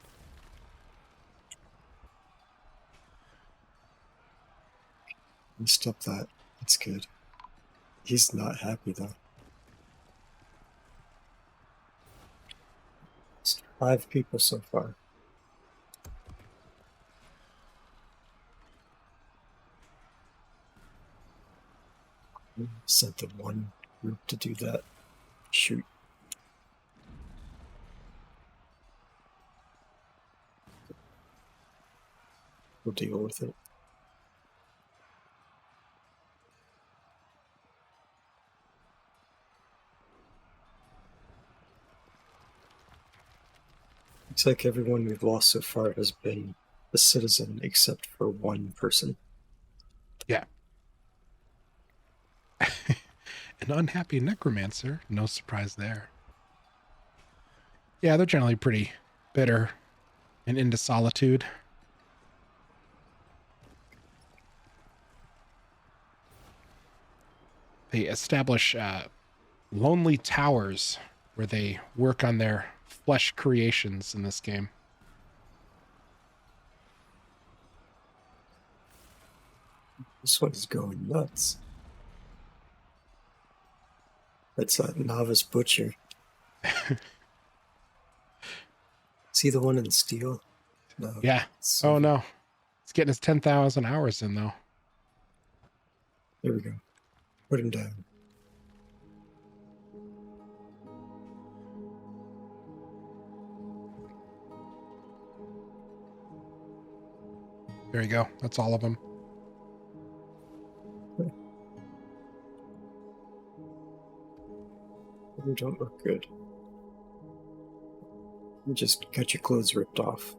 Stop that. That's good. He's not happy though. It's 5 people so far. Sent the one group to do that. Shoot. We'll deal with it. Looks like everyone we've lost so far has been a citizen except for one person.
Yeah. An unhappy necromancer. No surprise there. Yeah, they're generally pretty bitter and into solitude. They establish lonely towers where they work on their flesh creations in this game.
This one is going nuts. That's that novice butcher. See the one in steel? No.
Yeah. Oh no. He's getting his 10,000 hours in though.
There we go. Put him down.
There you go. That's all of them.
You don't look good. You just got your clothes ripped off.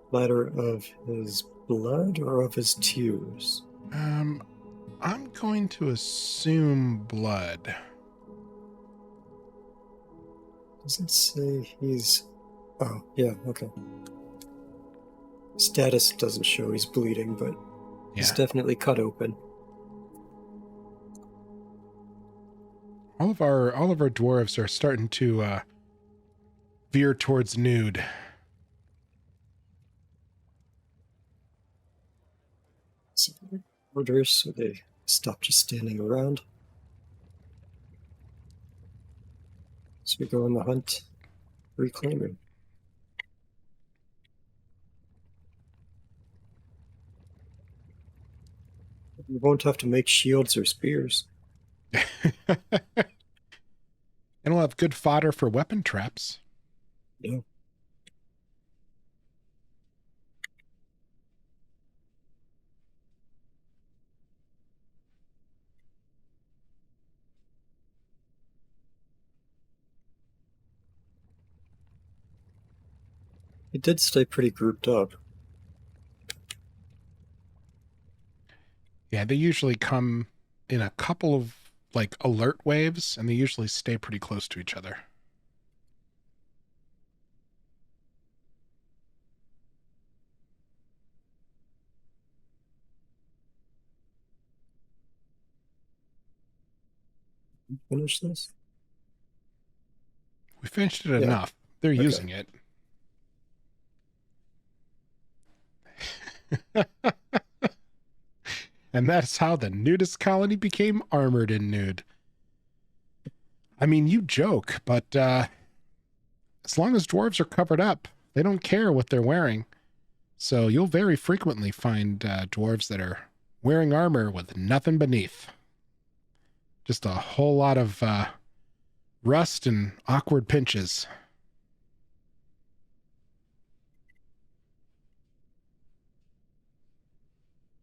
Ladder of his blood or of his tears?
I'm going to assume blood.
Doesn't say he's... Oh, yeah, okay. Status doesn't show he's bleeding, but he's definitely cut open.
All of our dwarves are starting to veer towards nude.
So orders, so they stop just standing around. So we go on the hunt. reclaiming. You won't have to make shields or spears.
And we'll have good fodder for weapon traps.
Yeah. It did stay pretty grouped up.
Yeah, they usually come in a couple of like alert waves, and they usually stay pretty close to each other.
Finish this?
We finished it
Yeah.
enough. They're
Okay.
using it. And that's how the nudist colony became armored and nude. I mean, you joke, but as long as dwarves are covered up, they don't care what they're wearing. So you'll very frequently find dwarves that are wearing armor with nothing beneath. Just a whole lot of rust and awkward pinches.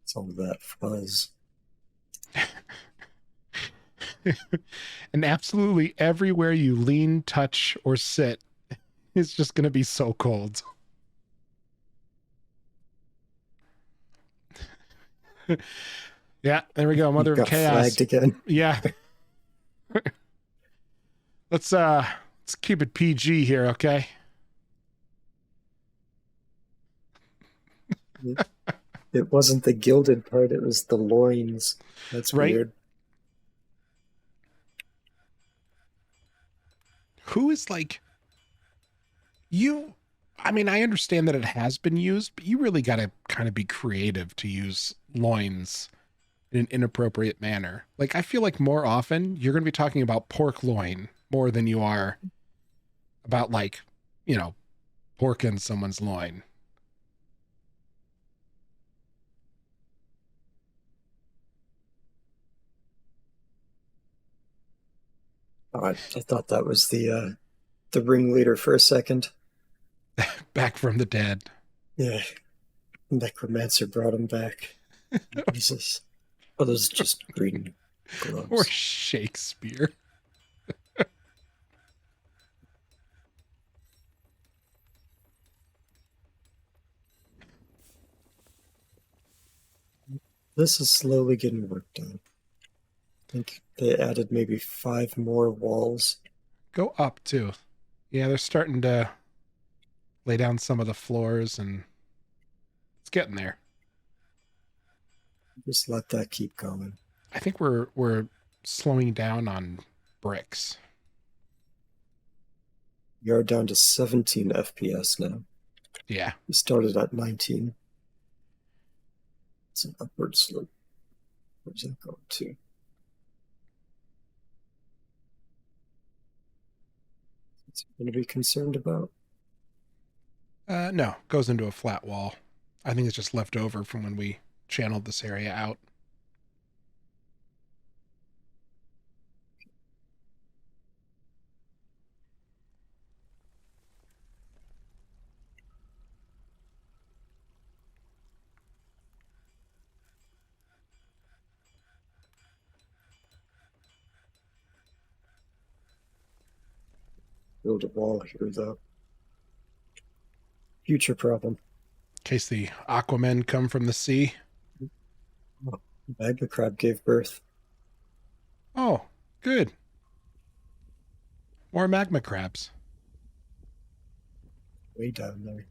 It's all that fuzz.
And absolutely everywhere you lean, touch, or sit is just going to be so cold. Yeah, there we go. Mother of Chaos.
Flagged again.
Yeah. Let's keep it PG here, okay?
It wasn't the gilded part, it was the loins. That's
Right?
weird.
Who is like you? I mean, I understand that it has been used, but you really got to kind of be creative to use loins in an inappropriate manner. Like, I feel like more often you're going to be talking about pork loin more than you are about, like, you know, pork in someone's loin.
Oh, I thought that was the ringleader for a second.
Back from the dead.
Yeah. Necromancer brought him back. Jesus. Oh, those are just green gloves.
Or Shakespeare.
This is slowly getting worked on. I think they added maybe 5 more walls.
Go up, too. Yeah, they're starting to lay down some of the floors, and it's getting there.
Just let that keep going.
I think we're slowing down on bricks.
We are down to 17 FPS now.
Yeah.
We started at 19. It's an upward slope. Where's that going to? What's going to be concerned about?
No, goes into a flat wall. I think it's just left over from when we channeled this area out.
Build a wall here, though. Future problem.
In case the Aquamen come from the sea.
Oh, Magma crab gave birth.
Oh, good. More magma crabs.
Way down there.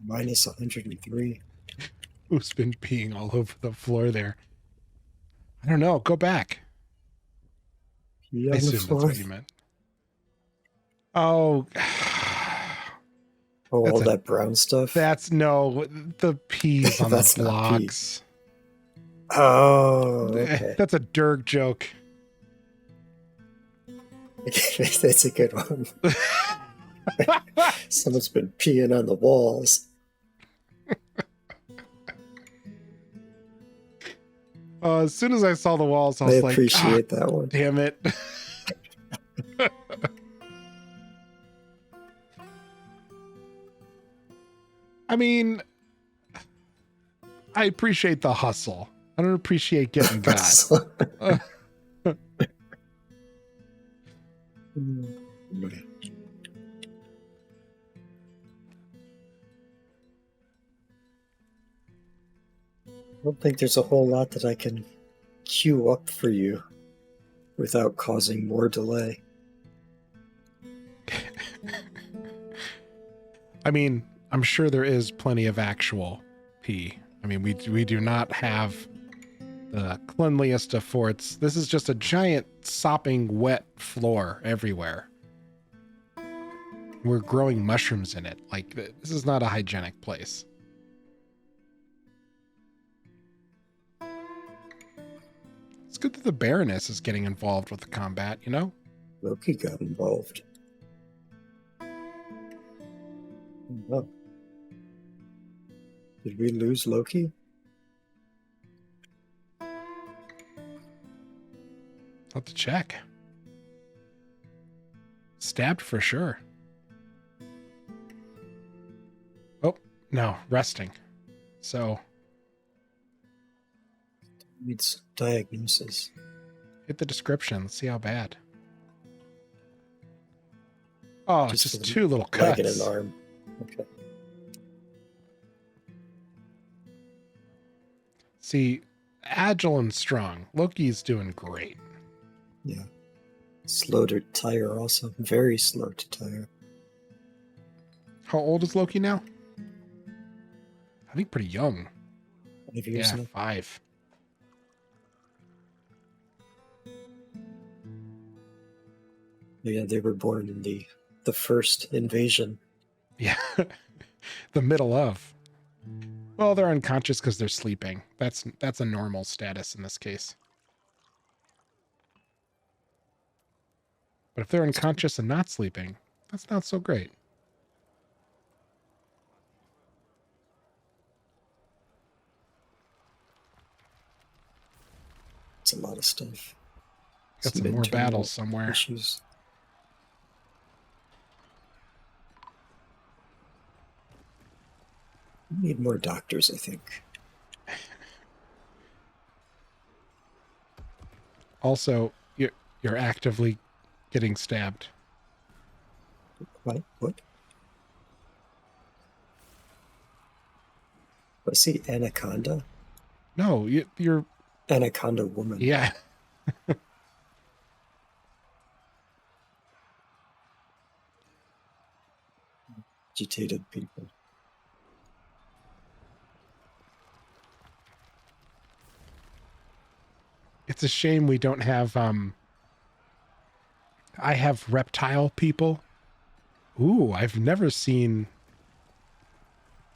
Minus 103.
Who's been peeing all over the floor there? I don't know. Go back.
Pee
I
on the
assume that's
floor.
what you meant. Oh.
Oh,
That's
all that brown stuff?
That's no, the peas on
That's
the
not pee.
blocks.
Oh, okay.
That's a Dirg joke.
That's a good one. Someone's been peeing on the walls.
As soon as I saw the walls, I
I
was like,
appreciate that one.
damn it. I mean, I appreciate the hustle. I don't appreciate getting got.
I don't think there's a whole lot that I can queue up for you without causing more delay.
I mean, I'm sure there is plenty of actual pee. I mean, we do not have the cleanliest of forts. This is just a giant sopping wet floor everywhere. We're growing mushrooms in it. Like, this is not a hygienic place. It's good that the Baroness is getting involved with the combat, you know?
Loki got involved. Oh. Did we lose Loki?
I'll have to check. Stabbed for sure. Oh, no, resting. So,
Needs diagnosis.
hit the description. Let's see how bad. Oh, just 2 little
Leg and
cuts.
an arm. Okay.
See, agile and strong. Loki's doing great.
Yeah. Slow to tire also. Very slow to tire.
How old is Loki now? I think pretty young.
5 years
Yeah,
now.
5.
Yeah, they were born in the first invasion.
Yeah. The middle of. Well, they're unconscious because they're sleeping. That's a normal status in this case. But if they're unconscious and not sleeping, that's not so great.
It's a lot of stuff.
Got some more
internal
battles somewhere.
Issues. We need more doctors, I think.
Also, you're actively getting stabbed.
What? What? I see anaconda.
No, you're
Anaconda woman.
yeah.
Agitated people.
It's a shame we don't have I have reptile people. Ooh, I've never seen.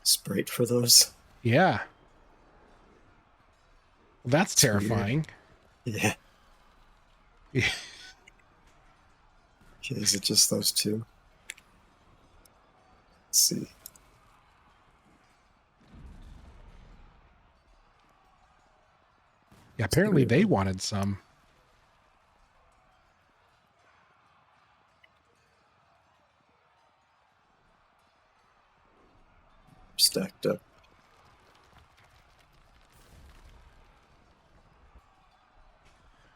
Sprite for those.
Yeah. Well, that's
It's
terrifying.
Yeah.
Yeah.
Okay, is it just those two? Let's see.
Yeah, apparently they wanted some.
Stacked up.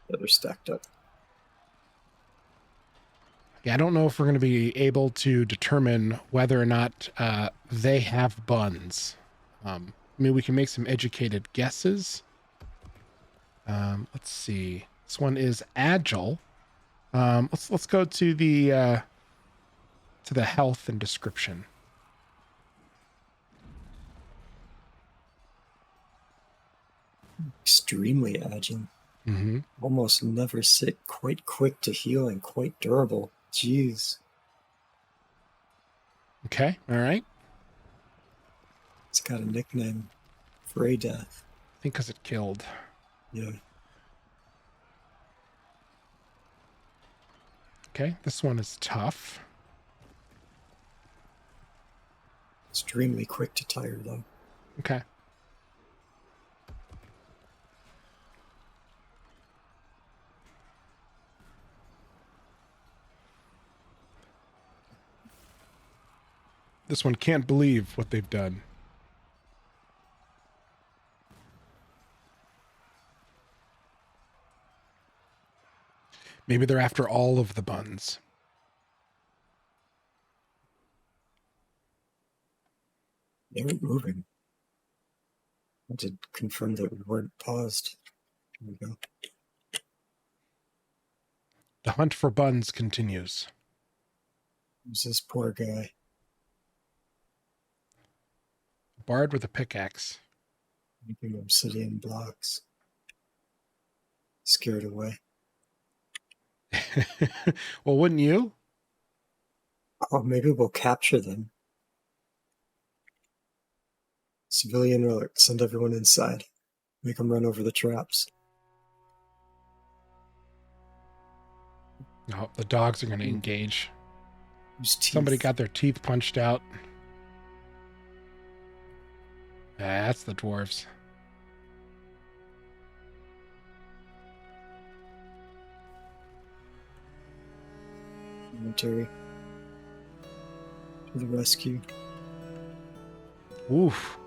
Yeah, they're stacked up.
Yeah, I don't know if we're going to be able to determine whether or not they have buns. I mean, we can make some educated guesses. Let's see. This one is agile. Let's go to the health and description.
Extremely agile.
Mm-hmm.
Almost never sick. Quite quick to heal and quite durable. Jeez.
Okay. All right.
It's got a nickname. Fray Death.
I think because it killed.
Yeah.
Okay. This one is tough.
extremely quick to tire, though.
Okay. This one can't believe what they've done. Maybe they're after all of the buns.
They weren't moving. I did confirm that we weren't paused. Here we go.
The hunt for buns continues.
Who's this poor guy?
Bard with a pickaxe.
Making obsidian blocks. Scared away.
Well, wouldn't you?
Oh, maybe we'll capture them. Civilian alert. Send everyone inside. Make them run over the traps.
No, the dogs are going to engage.
Somebody
got their teeth punched out. That's the dwarves.
Military to the rescue.
Oof.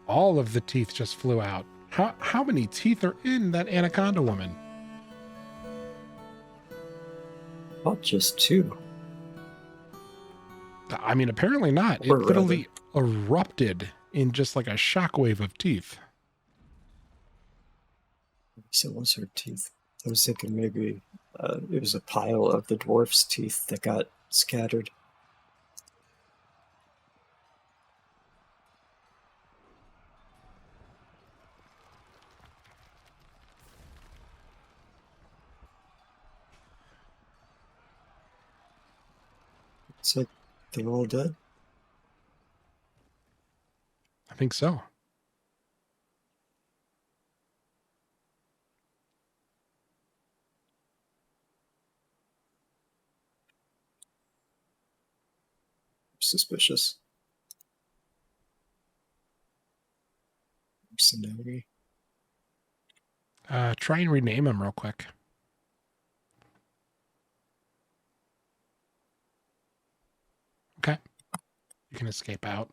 All of the teeth just flew out. How many teeth are in that anaconda woman?
Not just 2.
I mean, apparently not. It literally erupted in just like a shockwave of teeth.
So it was her teeth. I was thinking maybe it was a pile of the dwarf's teeth that got scattered. It's like they're all dead.
I think so.
Suspicious. Mercenary.
Try and rename him real quick. Okay. You can escape out.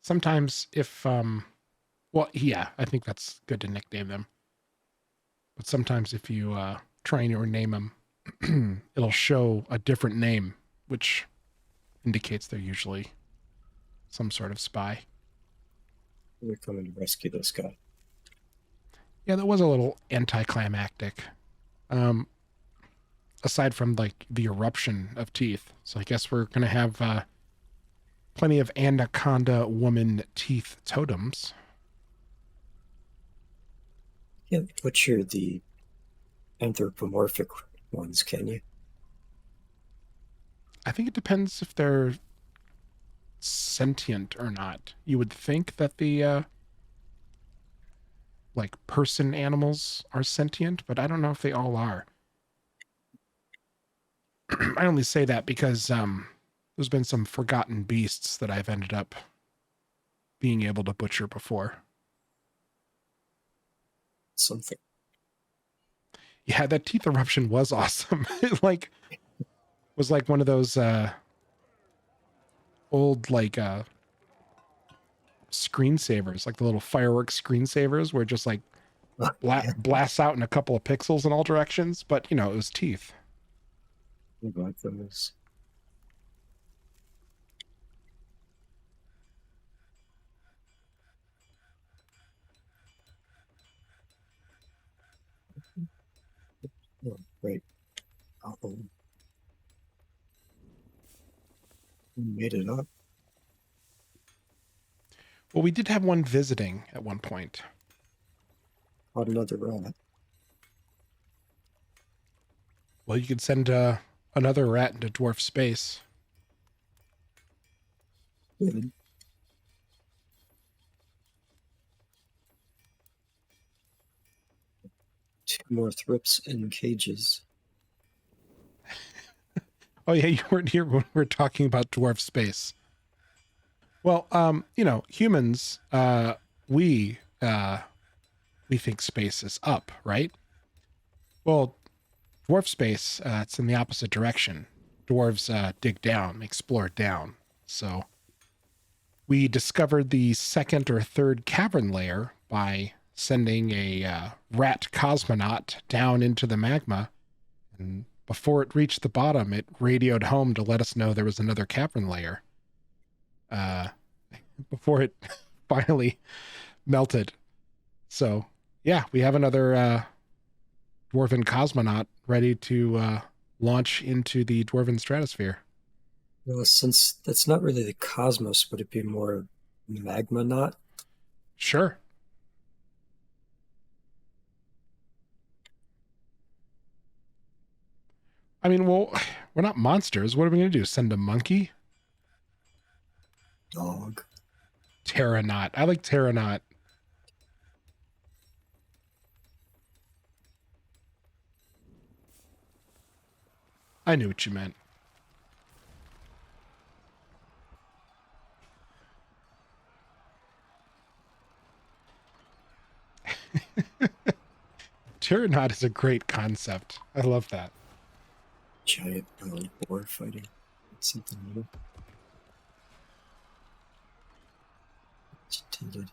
Sometimes if, well, yeah, I think that's good to nickname them. But sometimes if you try and rename them, it'll show a different name, which indicates they're usually some sort of spy.
We're coming to rescue this guy.
Yeah, that was a little anticlimactic. Aside from like the eruption of teeth. So I guess we're going to have plenty of anaconda woman teeth totems.
You can't butcher the anthropomorphic ones, can you?
I think it depends if they're sentient or not. You would think that the like person animals are sentient, but I don't know if they all are. I only say that because there's been some forgotten beasts that I've ended up being able to butcher before.
Something.
Yeah, that teeth eruption was awesome. It was like one of those old screensavers, like the little fireworks screensavers where it just like blasts out in a couple of pixels in all directions, but you know, it was teeth.
I like those. Oh, wait. Uh-oh. We made it up.
Well, we did have one visiting at one point.
Caught another rat.
Well, you could send another rat into dwarf space.
Good. Two more thrips in cages.
Oh yeah, you weren't here when we were talking about dwarf space. Well, humans, we think space is up, right? Well, dwarf space, it's in the opposite direction. Dwarves dig down, explore down. So we discovered the second or third cavern layer by sending a rat cosmonaut down into the magma. And before it reached the bottom, it radioed home to let us know there was another cavern layer. Before it finally melted. So, yeah, we have another dwarven cosmonaut ready to launch into the dwarven stratosphere.
Well, since that's not really the cosmos, would it be more magma not?
Sure. I mean, well, we're not monsters. What are we going to do? Send a monkey?
Dog.
Terranaut. I like Terranaut. I knew what you meant. Terranaut is a great concept. I love that.
Giant boar fighting. It's something new. It's intended.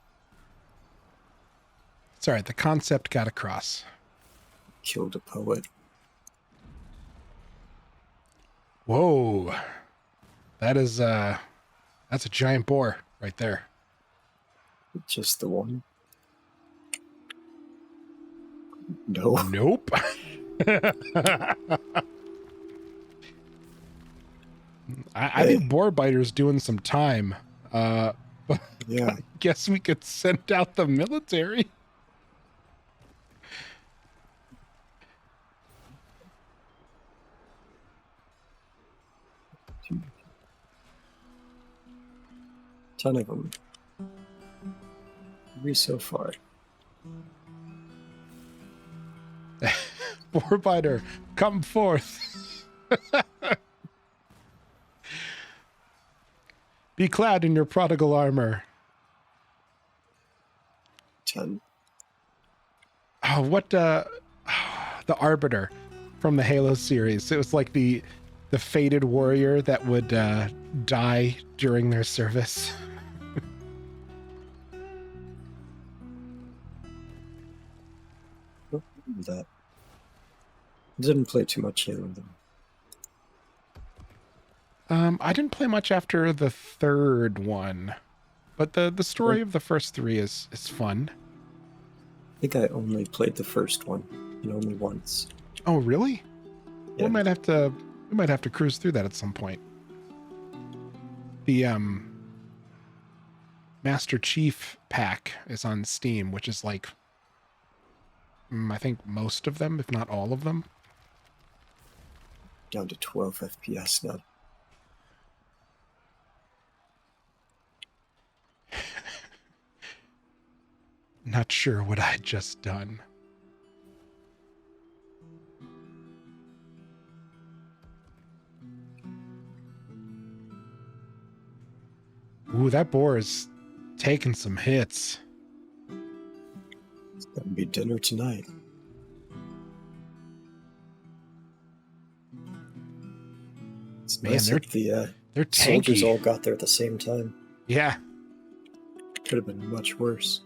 It's all right. The concept got across.
Killed a poet.
Whoa. That is, that's a giant boar right there.
Just the one? No.
Nope. I think boar biter's doing some time. Yeah. I guess we could send out the military.
Ton of them. 3 so far.
Boar biter, come forth. Be clad in your prodigal armor.
10.
Oh, what the Arbiter from the Halo series. It was like the fated warrior that would die during their service.
That. I didn't play too much Halo though.
I didn't play much after the third one, but the story of the first 3 is fun.
I think I only played the first one, and only once.
Oh, really?
Yeah.
We might have to cruise through that at some point. The Master Chief pack is on Steam, which is like I think most of them, if not all of them.
Down to 12 FPS now.
Not sure what I'd just done. Ooh, that boar is taking some hits.
It's gonna be dinner tonight. It's
Man,
nice
they're
that the
tanky.
soldiers all got there at the same time.
Yeah.
Could have been much worse.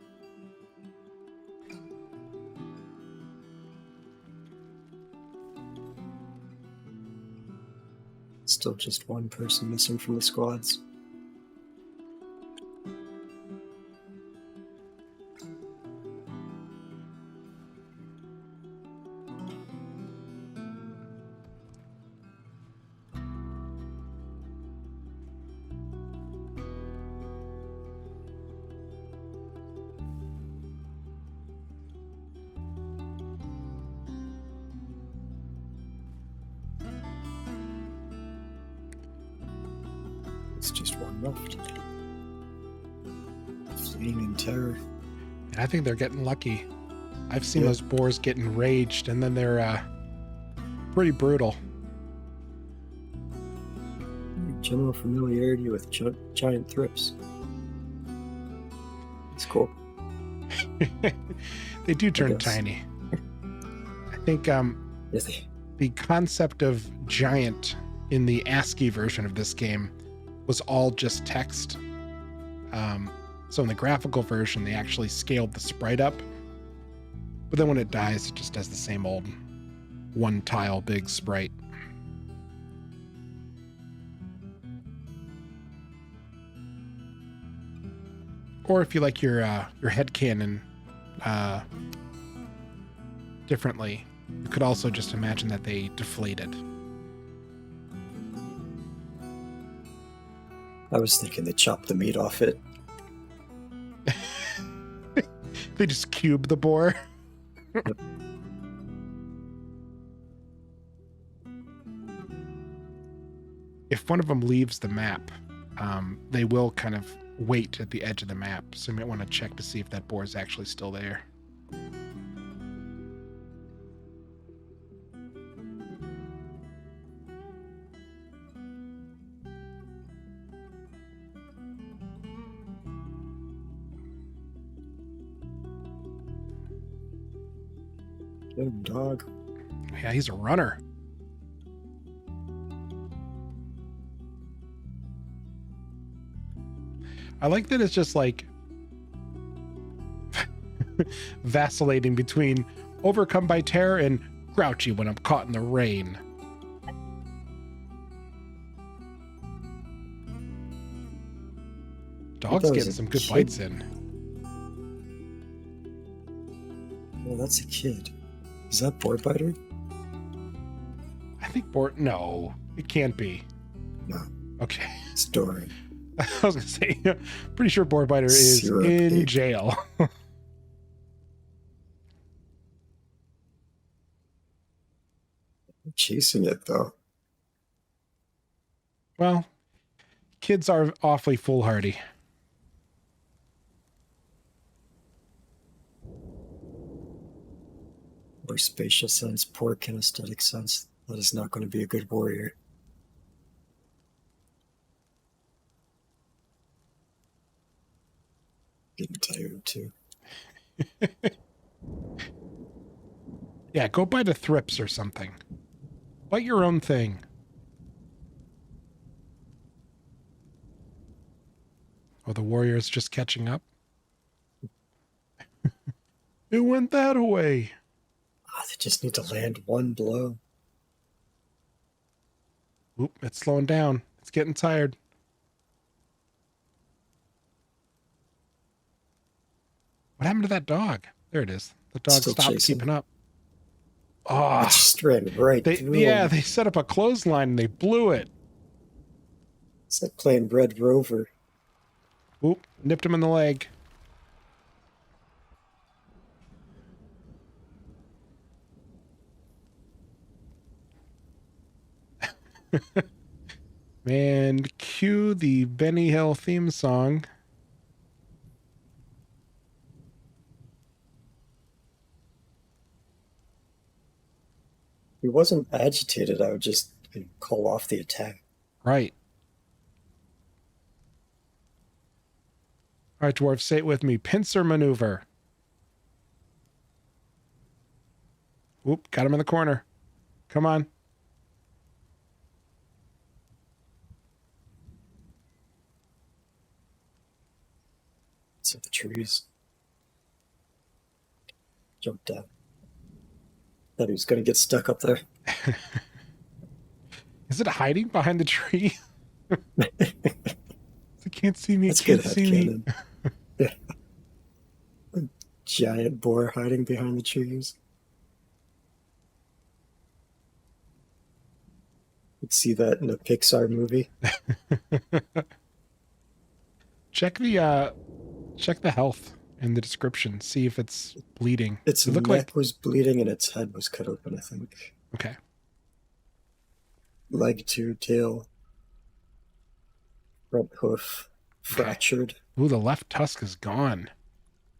Still just one person missing from the squads. It's just one left. Fleeing in terror.
And I think they're getting lucky. I've seen those boars get enraged, and then they're pretty brutal.
General familiarity with giant thrips. It's cool.
They do turn tiny. I think the concept of giant in the ASCII version of this game was all just text. So in the graphical version, they actually scaled the sprite up. But then when it dies, it just does the same old one tile big sprite. Or if you like your headcanon differently, you could also just imagine that they deflated.
I was thinking they chopped the meat off it.
They just cube the boar.
Yep.
If one of them leaves the map, they will kind of wait at the edge of the map. So you might want to check to see if that boar is actually still there.
Get him, dog.
Yeah, he's a runner. I like that it's just like vacillating between overcome by terror and grouchy when I'm caught in the rain. Dog's getting some good bites in.
Well, that's a kid. Is that boar biter?
I think boar. No, it can't be.
No.
Okay.
It's Doran.
I was gonna say, pretty sure boar biter is in jail.
I'm chasing it though.
Well, kids are awfully foolhardy.
Or spatial sense, poor kinesthetic sense. That is not going to be a good warrior. Getting tired too.
Yeah, go bite a thrips or something. Bite your own thing. Oh, the warrior's just catching up. It went that away.
Oh, they just need to land one blow.
Oop, it's slowing down. It's getting tired. What happened to that dog? There it is. The dog
Still
stopped
chasing.
keeping up. Oh,
It just ran right through
yeah,
him.
they set up a clothesline and they blew it.
It's like playing Red Rover.
Oop, nipped him in the leg. And cue the Benny Hill theme song.
If he wasn't agitated, I would just call off the attack.
Right. All right, Dwarf, say it with me. Pincer maneuver. Oop, got him in the corner. Come on.
It's in the trees. Jumped down. Thought he was going to get stuck up there.
Is it hiding behind the tree? It can't see me.
That's
It can't
good
see me.
headcanon. Yeah. A giant boar hiding behind the trees. You'd see that in a Pixar movie.
Check the health in the description. See if it's bleeding.
Its neck was bleeding and its head was cut open, I think.
Okay.
Leg 2, tail, front hoof, fractured.
Ooh, the left tusk is gone.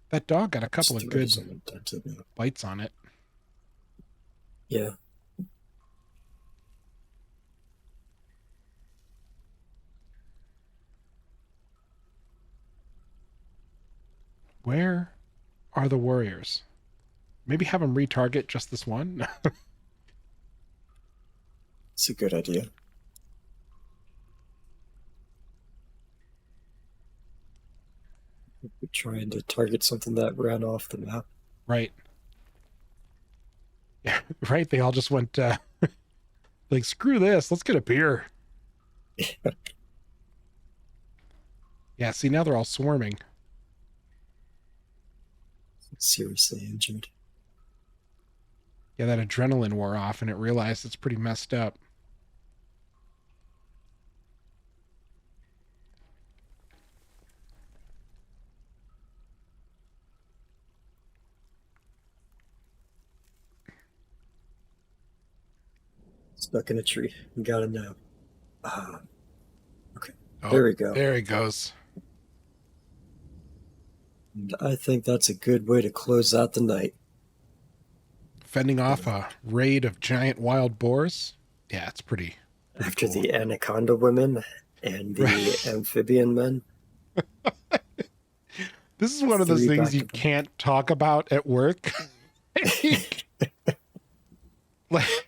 That dog got a couple of good
Dented.
bites on it.
Yeah.
Where are the warriors? Maybe have them retarget just this one?
It's a good idea. We're trying to target something that ran off the map.
Right. Yeah, right. They all just went, like, screw this. Let's get a beer. Yeah, see, now they're all swarming.
Seriously injured.
Yeah, that adrenaline wore off and it realized it's pretty messed up.
Stuck in a tree. We got him now. Okay.
Oh,
there we go.
There he goes.
And I think that's a good way to close out the night.
Fending off a raid of giant wild boars. Yeah, it's pretty
After
cool.
the anaconda women and the amphibian men.
This is one of those things you can't talk about at work. Like,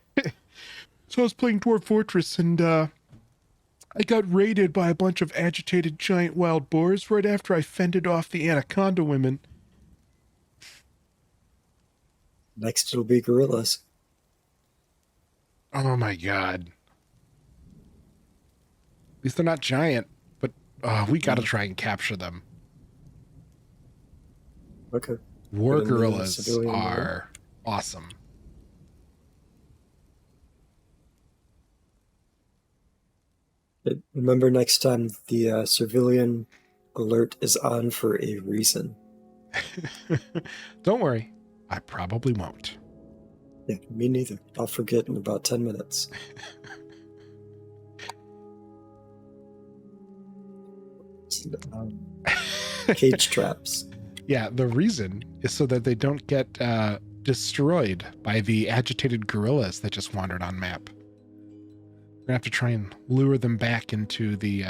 so I was playing Dwarf Fortress and I got raided by a bunch of agitated giant wild boars right after I fended off the anaconda women.
Next it'll be gorillas.
Oh my god. At least they're not giant, but we gotta try and capture them.
Okay.
War gorillas are awesome.
Remember, next time the civilian alert is on for a reason.
Don't worry, I probably won't.
Yeah, me neither. I'll forget in about 10 minutes. Cage traps.
Yeah, the reason is so that they don't get destroyed by the agitated gorillas that just wandered on map. We're gonna have to try and lure them back into the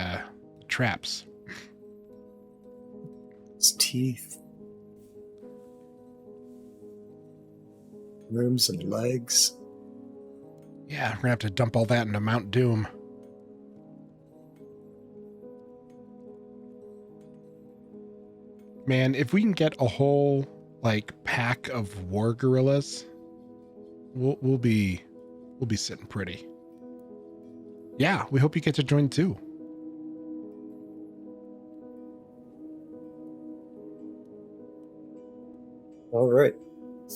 traps.
Its teeth. Arms and legs.
Yeah, we're gonna have to dump all that into Mount Doom. Man, if we can get a whole like pack of war gorillas, we'll be sitting pretty. Yeah, we hope you get to join too.
All right.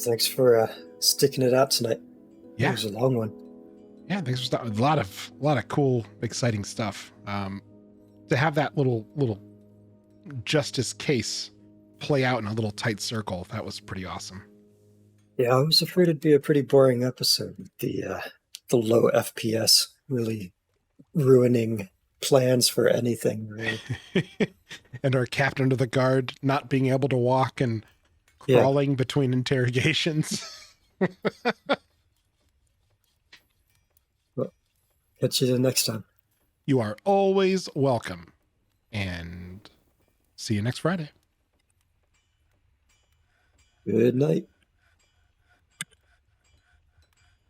Thanks for sticking it out tonight.
Yeah,
it was a long one.
Yeah, thanks for a lot of cool, exciting stuff. To have that little justice case play out in a little tight circle, that was pretty awesome.
Yeah, I was afraid it'd be a pretty boring episode with the low FPS really ruining plans for anything, really.
And our captain of the guard not being able to walk and crawling between interrogations.
Well, catch you the next time.
You are always welcome. And see you next Friday.
Good night.